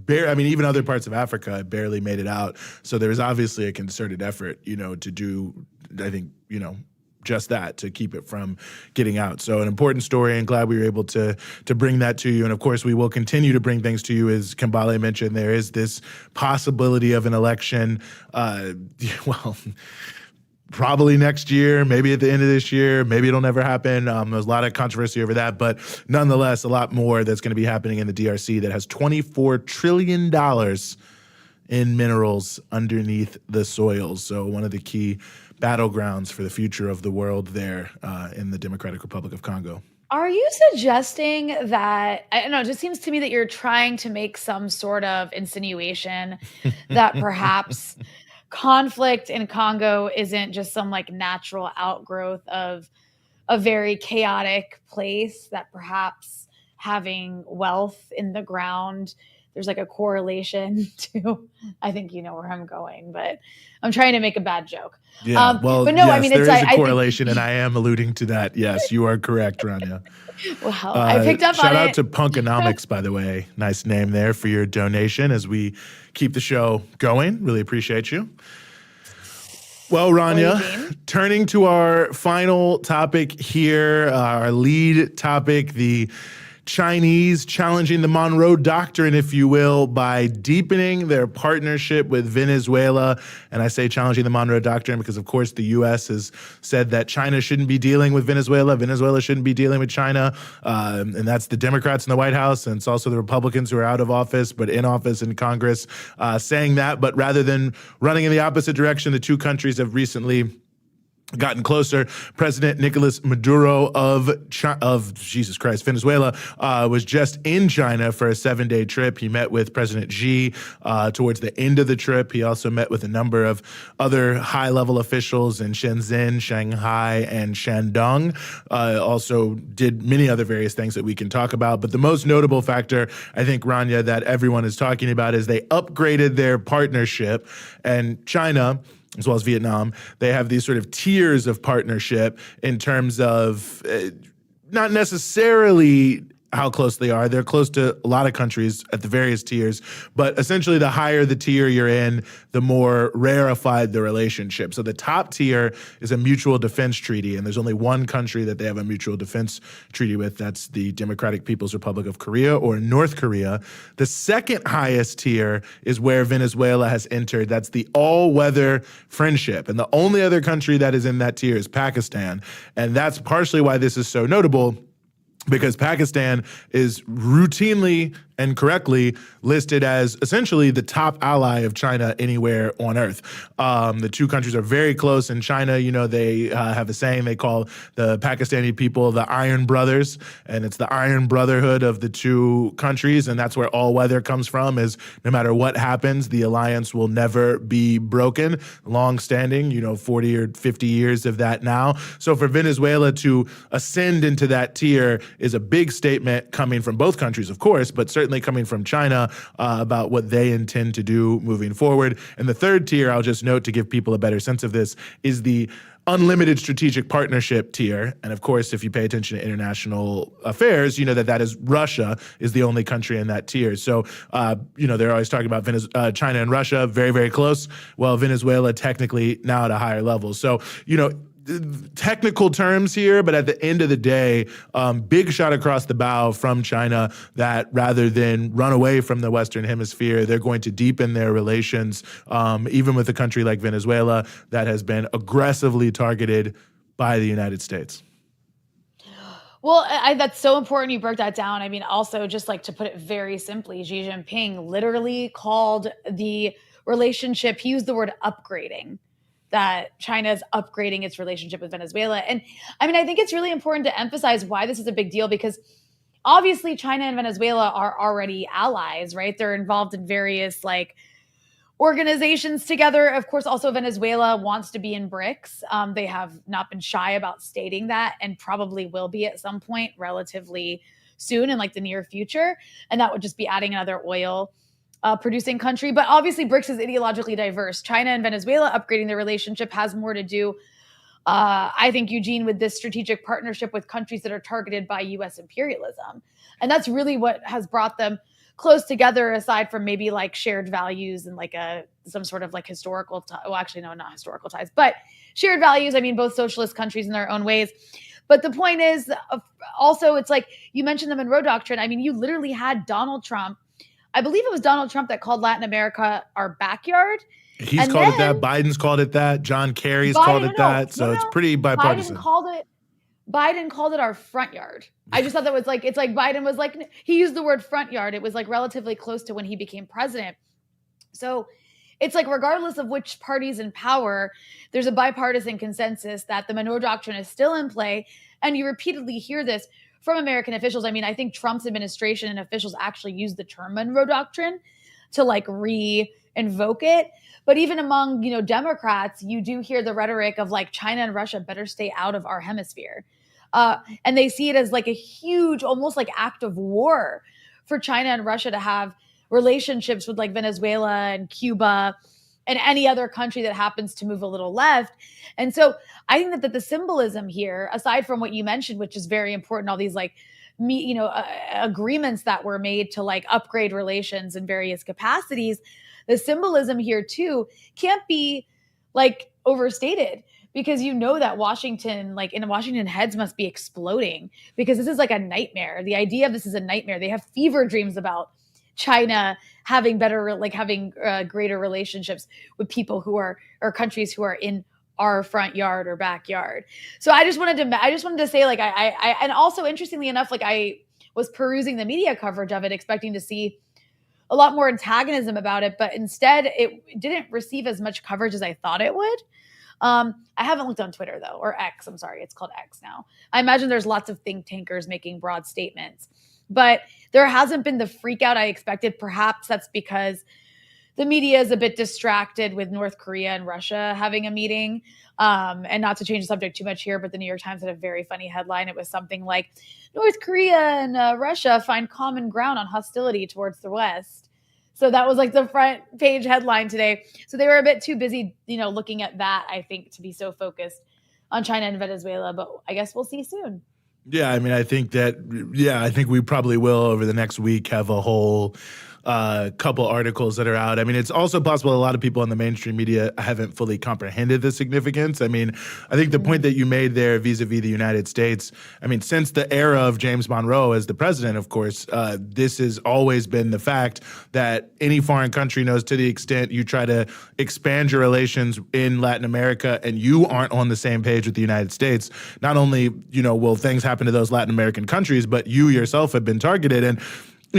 C: even other parts of Africa, it barely made it out. So there was obviously a concerted effort, to do, I think, just that, to keep it from getting out. So an important story, and glad we were able to bring that to you. And of course, we will continue to bring things to you. As Kambale mentioned, there is this possibility of an election, probably next year, maybe at the end of this year, maybe it'll never happen. There's a lot of controversy over that, but nonetheless, a lot more that's going to be happening in the DRC that has $24 trillion in minerals underneath the soils. So one of the key battlegrounds for the future of the world there in the Democratic Republic of Congo.
D: Are you suggesting that, I don't know, it just seems to me that you're trying to make some sort of insinuation that perhaps conflict in Congo isn't just some like natural outgrowth of a very chaotic place, that perhaps having wealth in the ground, there's like a correlation to, I think you know where I'm going, but I'm trying to make a bad joke.
C: Yeah,
D: but no,
C: yes,
D: I mean,
C: there
D: it's
C: is
D: like,
C: a
D: I think,
C: correlation, and I am alluding to that. Yes, you are correct, Rania.
D: well, I picked up on
C: Shout
D: it.
C: out to Punkonomics, by the way. Nice name there for your donation as we keep the show going. Really appreciate you. Well, Rania, turning to our final topic here, our lead topic, the Chinese challenging the Monroe Doctrine, if you will, by deepening their partnership with Venezuela. And I say challenging the Monroe Doctrine because, of course, the U.S. has said that China shouldn't be dealing with Venezuela, Venezuela shouldn't be dealing with China. And that's the Democrats in the White House, and it's also the Republicans who are out of office but in office in Congress saying that. But rather than running in the opposite direction, the two countries have recently gotten closer. President Nicolás Maduro of Venezuela, was just in China for a 7-day trip. He met with President Xi towards the end of the trip. He also met with a number of other high-level officials in Shenzhen, Shanghai, and Shandong. Also did many other various things that we can talk about. But the most notable factor, I think, Rania, that everyone is talking about is they upgraded their partnership, and China, as well as Vietnam, they have these sort of tiers of partnership in terms of not necessarily how close they are. They're close to a lot of countries at the various tiers, but essentially the higher the tier you're in, the more rarefied the relationship. So the top tier is a mutual defense treaty, and there's only one country that they have a mutual defense treaty with. That's the Democratic People's Republic of Korea, or North Korea. The second highest tier is where Venezuela has entered. That's the all-weather friendship. And the only other country that is in that tier is Pakistan. And that's partially why this is so notable, because Pakistan is routinely and correctly listed as essentially the top ally of China anywhere on earth. The two countries are very close. In China, they have a saying they call the Pakistani people the Iron Brothers, and it's the Iron Brotherhood of the two countries, and that's where all weather comes from, is no matter what happens, the alliance will never be broken. Long-standing, 40 or 50 years of that now. So for Venezuela to ascend into that tier is a big statement coming from both countries, of course, but certainly coming from China about what they intend to do moving forward. And the third tier, I'll just note to give people a better sense of this, is the unlimited strategic partnership tier. And of course, if you pay attention to international affairs, you know that is Russia is the only country in that tier. So, they're always talking about China and Russia, very, very close. Well, Venezuela technically now at a higher level. So, technical terms here, but at the end of the day, big shot across the bow from China that rather than run away from the Western Hemisphere, they're going to deepen their relations, even with a country like Venezuela that has been aggressively targeted by the United States.
D: Well, that's so important you broke that down. I mean, also, just like to put it very simply, Xi Jinping literally called the relationship, he used the word upgrading, that China is upgrading its relationship with Venezuela. And I mean, I think it's really important to emphasize why this is a big deal, because obviously China and Venezuela are already allies, right? They're involved in various like organizations together. Of course, also Venezuela wants to be in BRICS. They have not been shy about stating that, and probably will be at some point relatively soon in like the near future. And that would just be adding another oil producing country. But obviously BRICS is ideologically diverse. China and Venezuela upgrading their relationship has more to do, I think, Eugene, with this strategic partnership with countries that are targeted by US imperialism. And that's really what has brought them close together, aside from maybe like shared values and like some sort of like historical, well, actually, no, not historical ties, but shared values. I mean, both socialist countries in their own ways. But the point is also, it's like you mentioned the Monroe Doctrine. I mean, you literally had Donald Trump. I believe it was Donald Trump that called Latin America our backyard.
C: He's called it that. Biden's called it that. John Kerry's called it that. So it's pretty bipartisan.
D: Biden called it our front yard. I just thought that was like, it's like Biden was like, he used the word front yard. It was like relatively close to when he became president. So it's like, regardless of which party's in power, there's a bipartisan consensus that the Monroe Doctrine is still in play. And you repeatedly hear this from American officials. I mean, I think Trump's administration and officials actually use the term Monroe Doctrine to like re-invoke it. But even among, Democrats, you do hear the rhetoric of like China and Russia better stay out of our hemisphere. And they see it as like a huge, almost like act of war for China and Russia to have relationships with like Venezuela and Cuba and any other country that happens to move a little left. And so I think that the symbolism here, aside from what you mentioned, which is very important, all these like agreements that were made to like upgrade relations in various capacities, the symbolism here too can't be like overstated, because that Washington, like in Washington, heads must be exploding, because this is like a nightmare. The idea of this is a nightmare. They have fever dreams about China having greater relationships with people who are, or countries who are in our front yard or backyard. So I just wanted to say, like, I and also interestingly enough, like I was perusing the media coverage of it, expecting to see a lot more antagonism about it, but instead it didn't receive as much coverage as I thought it would. I haven't looked on Twitter though, or X, I'm sorry, it's called X now. I imagine there's lots of think tankers making broad statements, but there hasn't been the freak out I expected. Perhaps that's because the media is a bit distracted with North Korea and Russia having a meeting. And not to change the subject too much here, but the New York Times had a very funny headline. It was something like, North Korea and Russia find common ground on hostility towards the West. So that was like the front page headline today. So they were a bit too busy, looking at that, I think, to be so focused on China and Venezuela. But I guess we'll see soon.
C: Yeah, I mean, I think we probably will over the next week have a whole couple articles that are out. I mean, it's also possible a lot of people in the mainstream media haven't fully comprehended the significance. I mean, I think the point that you made there vis-a-vis the United States, I mean, since the era of James Monroe as the president, of course, this has always been the fact that any foreign country knows, to the extent you try to expand your relations in Latin America and you aren't on the same page with the United States, not only, will things happen to those Latin American countries, but you yourself have been targeted. And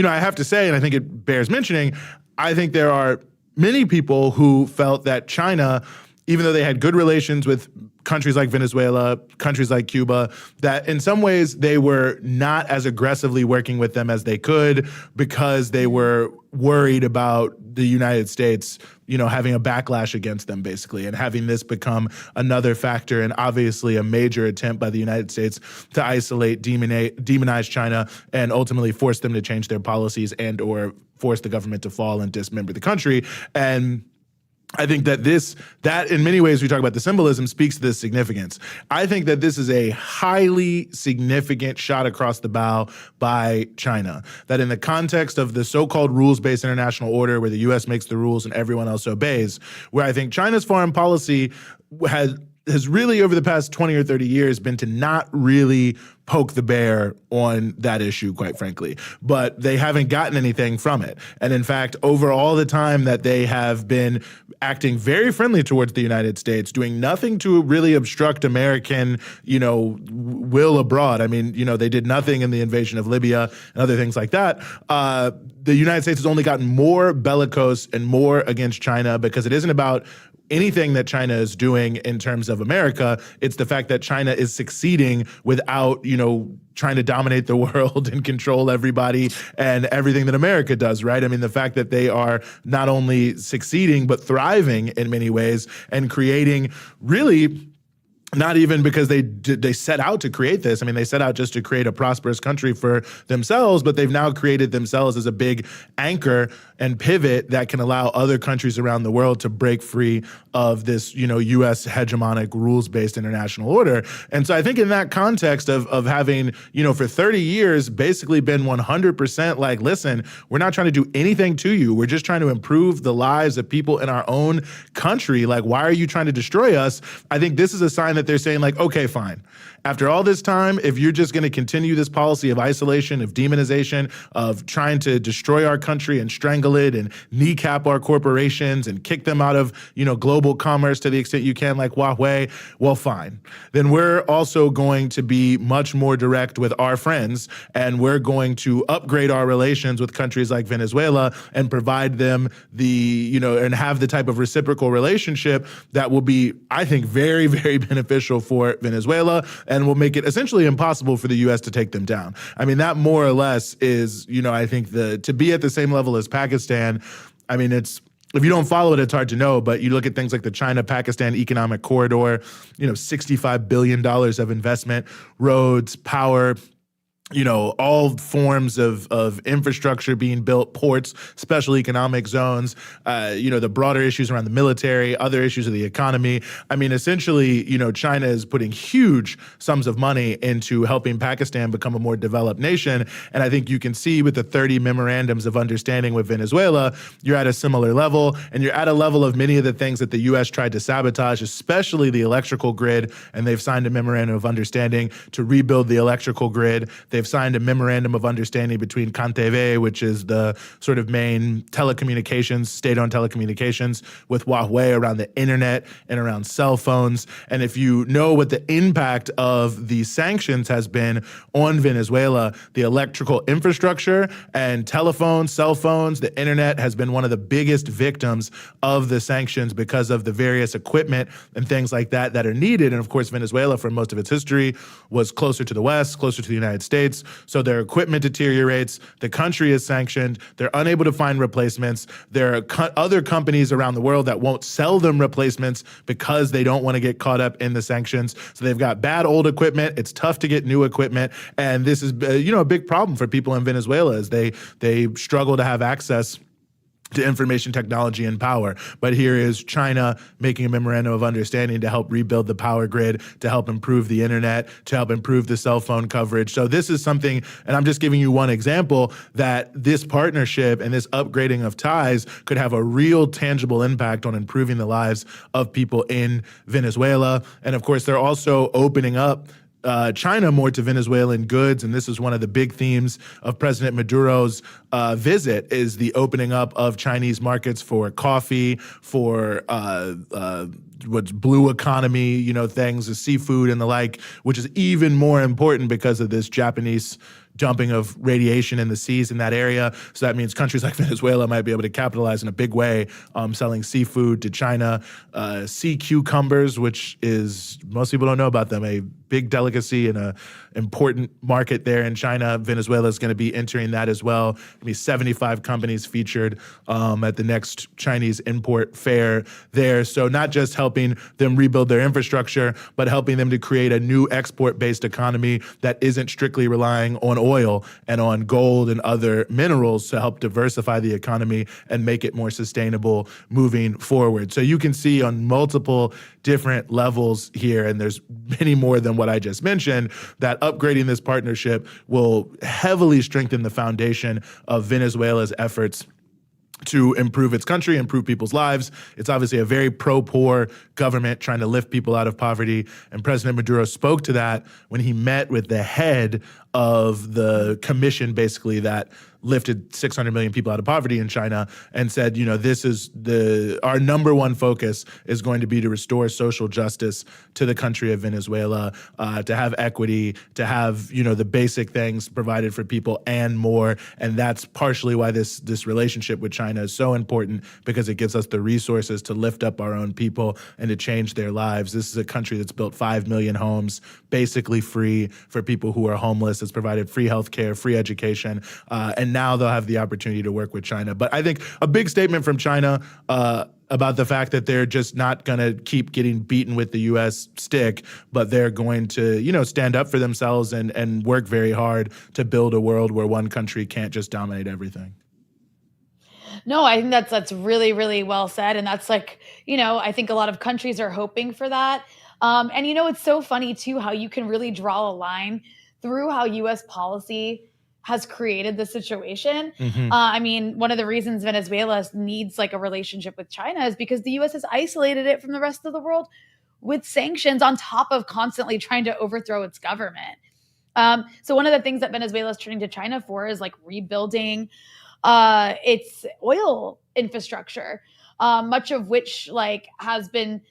C: I have to say, and I think it bears mentioning, I think there are many people who felt that China, even though they had good relations with countries like Venezuela, countries like Cuba, that in some ways they were not as aggressively working with them as they could, because they were worried about the United States, having a backlash against them, basically, and having this become another factor, and obviously a major attempt by the United States to isolate, demonize China, and ultimately force them to change their policies and or force the government to fall and dismember the country. And I think that that in many ways, we talk about the symbolism, speaks to this significance. I think that this is a highly significant shot across the bow by China, that in the context of the so-called rules-based international order, where the U.S. makes the rules and everyone else obeys, where I think China's foreign policy has really, over the past 20 or 30 years, been to not really poke the bear on that issue, quite frankly. But they haven't gotten anything from it. And in fact, over all the time that they have been acting very friendly towards the United States, doing nothing to really obstruct American, will abroad. I mean, they did nothing in the invasion of Libya and other things like that. The United States has only gotten more bellicose and more against China, because it isn't about anything that China is doing in terms of America. It's the fact that China is succeeding without, trying to dominate the world and control everybody and everything that America does, right? I mean, the fact that they are not only succeeding, but thriving in many ways and creating really, not even because they set out to create this. I mean, they set out just to create a prosperous country for themselves, but they've now created themselves as a big anchor and pivot that can allow other countries around the world to break free of this, U.S. hegemonic rules-based international order. And so I think in that context of having, for 30 years basically been 100% like, listen, we're not trying to do anything to you. We're just trying to improve the lives of people in our own country. Like, why are you trying to destroy us? I think this is a sign that they're saying, like, okay, fine. After all this time, if you're just going to continue this policy of isolation, of demonization, of trying to destroy our country and strangle it and kneecap our corporations and kick them out of, global commerce to the extent you can, like Huawei, well, fine. Then we're also going to be much more direct with our friends, and we're going to upgrade our relations with countries like Venezuela and provide them and have the type of reciprocal relationship that will be, I think, very, very beneficial for Venezuela and will make it essentially impossible for the U.S. to take them down. I mean, that more or less is, I think to be at the same level as Pakistan, I mean, if you don't follow it, it's hard to know, but you look at things like the China-Pakistan Economic Corridor, $65 billion of investment, roads, power, all forms of infrastructure being built, ports, special economic zones, the broader issues around the military, other issues of the economy. I mean, essentially, China is putting huge sums of money into helping Pakistan become a more developed nation. And I think you can see with the 30 memorandums of understanding with Venezuela, you're at a similar level, and you're at a level of many of the things that the U.S. tried to sabotage, especially the electrical grid. And they've signed a memorandum of understanding to rebuild the electrical grid. They've signed a memorandum of understanding between CanTV, which is the sort of main telecommunications, state-owned telecommunications, with Huawei around the internet and around cell phones. And if you know what the impact of the sanctions has been on Venezuela, the electrical infrastructure and telephones, cell phones, the internet has been one of the biggest victims of the sanctions because of the various equipment and things like that that are needed. And of course, Venezuela, for most of its history, was closer to the West, closer to the United States. So their equipment deteriorates. The country is sanctioned. They're unable to find replacements. There are other companies around the world that won't sell them replacements because they don't want to get caught up in the sanctions. So they've got bad old equipment. It's tough to get new equipment. And this is, a big problem for people in Venezuela as they struggle to have access to information technology and power. But here is China making a memorandum of understanding to help rebuild the power grid, to help improve the internet, to help improve the cell phone coverage. So this is something, and I'm just giving you one example, that this partnership and this upgrading of ties could have a real tangible impact on improving the lives of people in Venezuela. And of course, they're also opening up China more to Venezuelan goods, and this is one of the big themes of President Maduro's visit, is the opening up of Chinese markets for coffee, for what's blue economy, things, the seafood and the like, which is even more important because of this Japanese dumping of radiation in the seas in that area. So that means countries like Venezuela might be able to capitalize in a big way, selling seafood to China. Sea cucumbers, which is, most people don't know about them, a big delicacy and a important market there in China. Venezuela is going to be entering that as well. There'll be 75 companies featured at the next Chinese import fair there. So not just helping them rebuild their infrastructure, but helping them to create a new export-based economy that isn't strictly relying on oil and on gold and other minerals to help diversify the economy and make it more sustainable moving forward. So you can see on multiple different levels here, and there's many more than what I just mentioned, that upgrading this partnership will heavily strengthen the foundation of Venezuela's efforts to improve its country, improve people's lives. It's obviously a very pro-poor government trying to lift people out of poverty. And President Maduro spoke to that when he met with the head of the commission, basically, that lifted 600 million people out of poverty in China and said, this is our number one focus is going to be to restore social justice to the country of Venezuela, to have equity, to have, the basic things provided for people and more. And that's partially why this relationship with China is so important, because it gives us the resources to lift up our own people and to change their lives. This is a country that's built 5 million homes, basically free for people who are homeless. It's provided free healthcare, free education, and now they'll have the opportunity to work with China. But I think a big statement from China about the fact that they're just not going to keep getting beaten with the U.S. stick, but they're going to, stand up for themselves and work very hard to build a world where one country can't just dominate everything.
D: No, I think that's really, really well said. And that's like, I think a lot of countries are hoping for that. And, it's so funny, too, how you can really draw a line through how U.S. policy has created the situation. One of the reasons Venezuela needs like a relationship with China is because the U.S. has isolated it from the rest of the world with sanctions on top of constantly trying to overthrow its government. So one of the things that Venezuela is turning to China for is like rebuilding its oil infrastructure, much of which like has been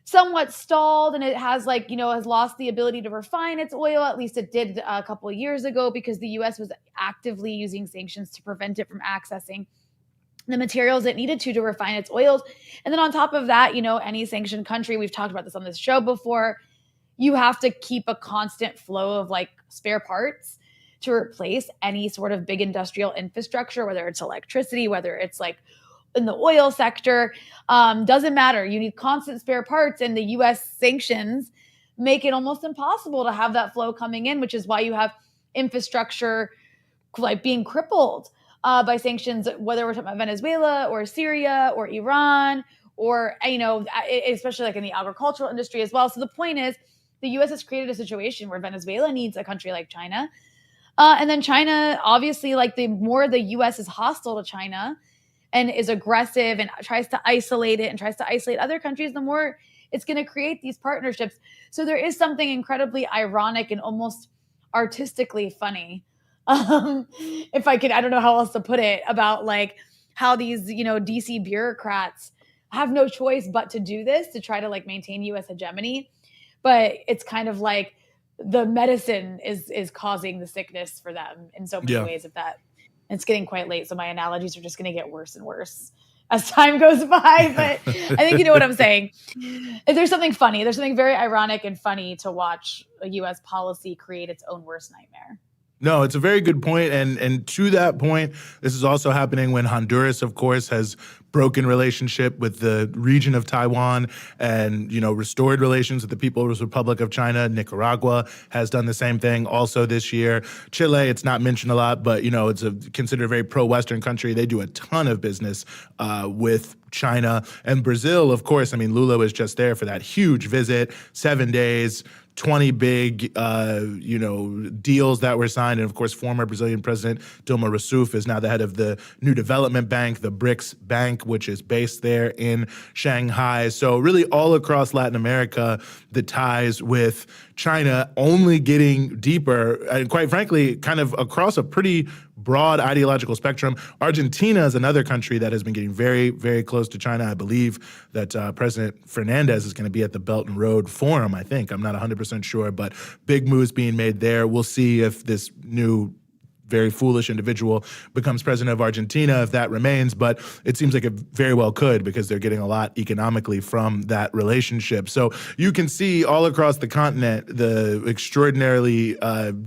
D: somewhat stalled, and it has has lost the ability to refine its oil. At least it did a couple of years ago, because the U.S. was actively using sanctions to prevent it from accessing the materials it needed to refine its oils. And then on top of that, any sanctioned country, we've talked about this on this show before, you have to keep a constant flow of like spare parts to replace any sort of big industrial infrastructure, whether it's electricity, whether it's like in the oil sector, doesn't matter. You need constant spare parts, and the U.S. sanctions make it almost impossible to have that flow coming in, which is why you have infrastructure like being crippled by sanctions, whether we're talking about Venezuela or Syria or Iran or, especially like in the agricultural industry as well. So the point is, the U.S. has created a situation where Venezuela needs a country like China. And then China, obviously, like the more the U.S. is hostile to China and is aggressive and tries to isolate it and tries to isolate other countries, the more it's going to create these partnerships. So there is something incredibly ironic and almost artistically funny, if I could, I don't know how else to put it, about like how these, DC bureaucrats have no choice but to do this to try to like maintain U.S. hegemony. But it's kind of like the medicine is causing the sickness for them in so many ways. Of that, it's getting quite late, so my analogies are just going to get worse and worse as time goes by. But I think you know what I'm saying. There's something funny. There's something very ironic and funny to watch a U.S. policy create its own worst nightmare.
C: No, it's a very good point. And to that point, this is also happening when Honduras, of course, has broken relationship with the region of Taiwan and, restored relations with the People's Republic of China. Nicaragua has done the same thing also this year. Chile, it's not mentioned a lot, but, it's considered a very pro-Western country. They do a ton of business with China. And Brazil, of course, Lula was just there for that huge visit, 7 days, 20 big, deals that were signed. And of course, former Brazilian President Dilma Rousseff is now the head of the New Development Bank, the BRICS Bank, which is based there in Shanghai. So really all across Latin America, the ties with China only getting deeper, and quite frankly, kind of across a pretty broad ideological spectrum. Argentina is another country that has been getting very, very close to China. I believe that President Fernandez is going to be at the Belt and Road Forum, I think. I'm not 100% sure, but big moves being made there. We'll see if this new very foolish individual becomes president of Argentina, if that remains. But it seems like it very well could, because they're getting a lot economically from that relationship. So you can see all across the continent the extraordinarily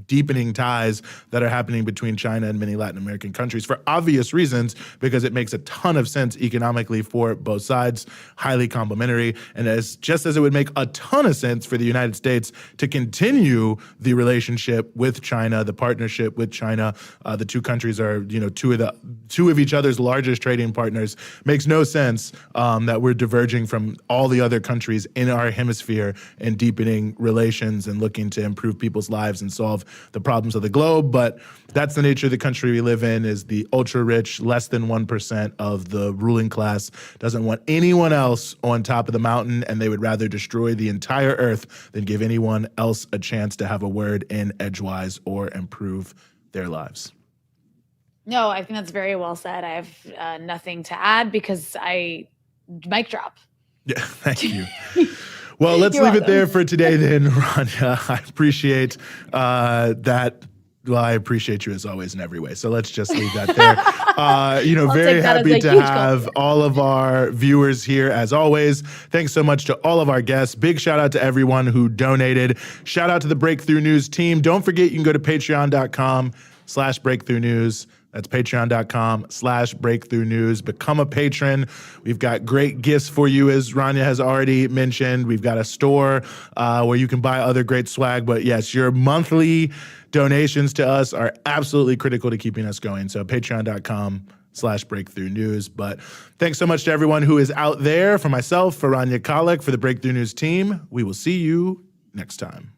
C: deepening ties that are happening between China and many Latin American countries for obvious reasons, because it makes a ton of sense economically for both sides, highly complementary. And just as it would make a ton of sense for the United States to continue the relationship with China, the partnership with China. The two countries are, two of each other's largest trading partners. Makes no sense that we're diverging from all the other countries in our hemisphere and deepening relations and looking to improve people's lives and solve the problems of the globe. But that's the nature of the country we live in, is the ultra-rich, less than 1% of the ruling class doesn't want anyone else on top of the mountain, and they would rather destroy the entire earth than give anyone else a chance to have a word in edgewise or improve their lives.
D: No, I think that's very well said. I have nothing to add because mic drop.
C: Yeah, thank you. Well, let's
D: You're
C: leave it
D: welcome.
C: there for today then, Rania. I appreciate that. Well, I appreciate you as always in every way. So let's just leave that there. Very
D: take that as
C: happy
D: a
C: to
D: huge
C: have all of our viewers here as always. Thanks so much to all of our guests. Big shout out to everyone who donated. Shout out to the Breakthrough News team. Don't forget, you can go to patreon.com/breakthrough news. That's patreon.com/breakthrough news. Become a patron. We've got great gifts for you, as Rania has already mentioned. We've got a store where you can buy other great swag. But yes, your monthly donations to us are absolutely critical to keeping us going. So patreon.com/breakthrough news. But thanks so much to everyone who is out there. For myself, for Rania, Khalek, for the Breakthrough News team, we will see you next time.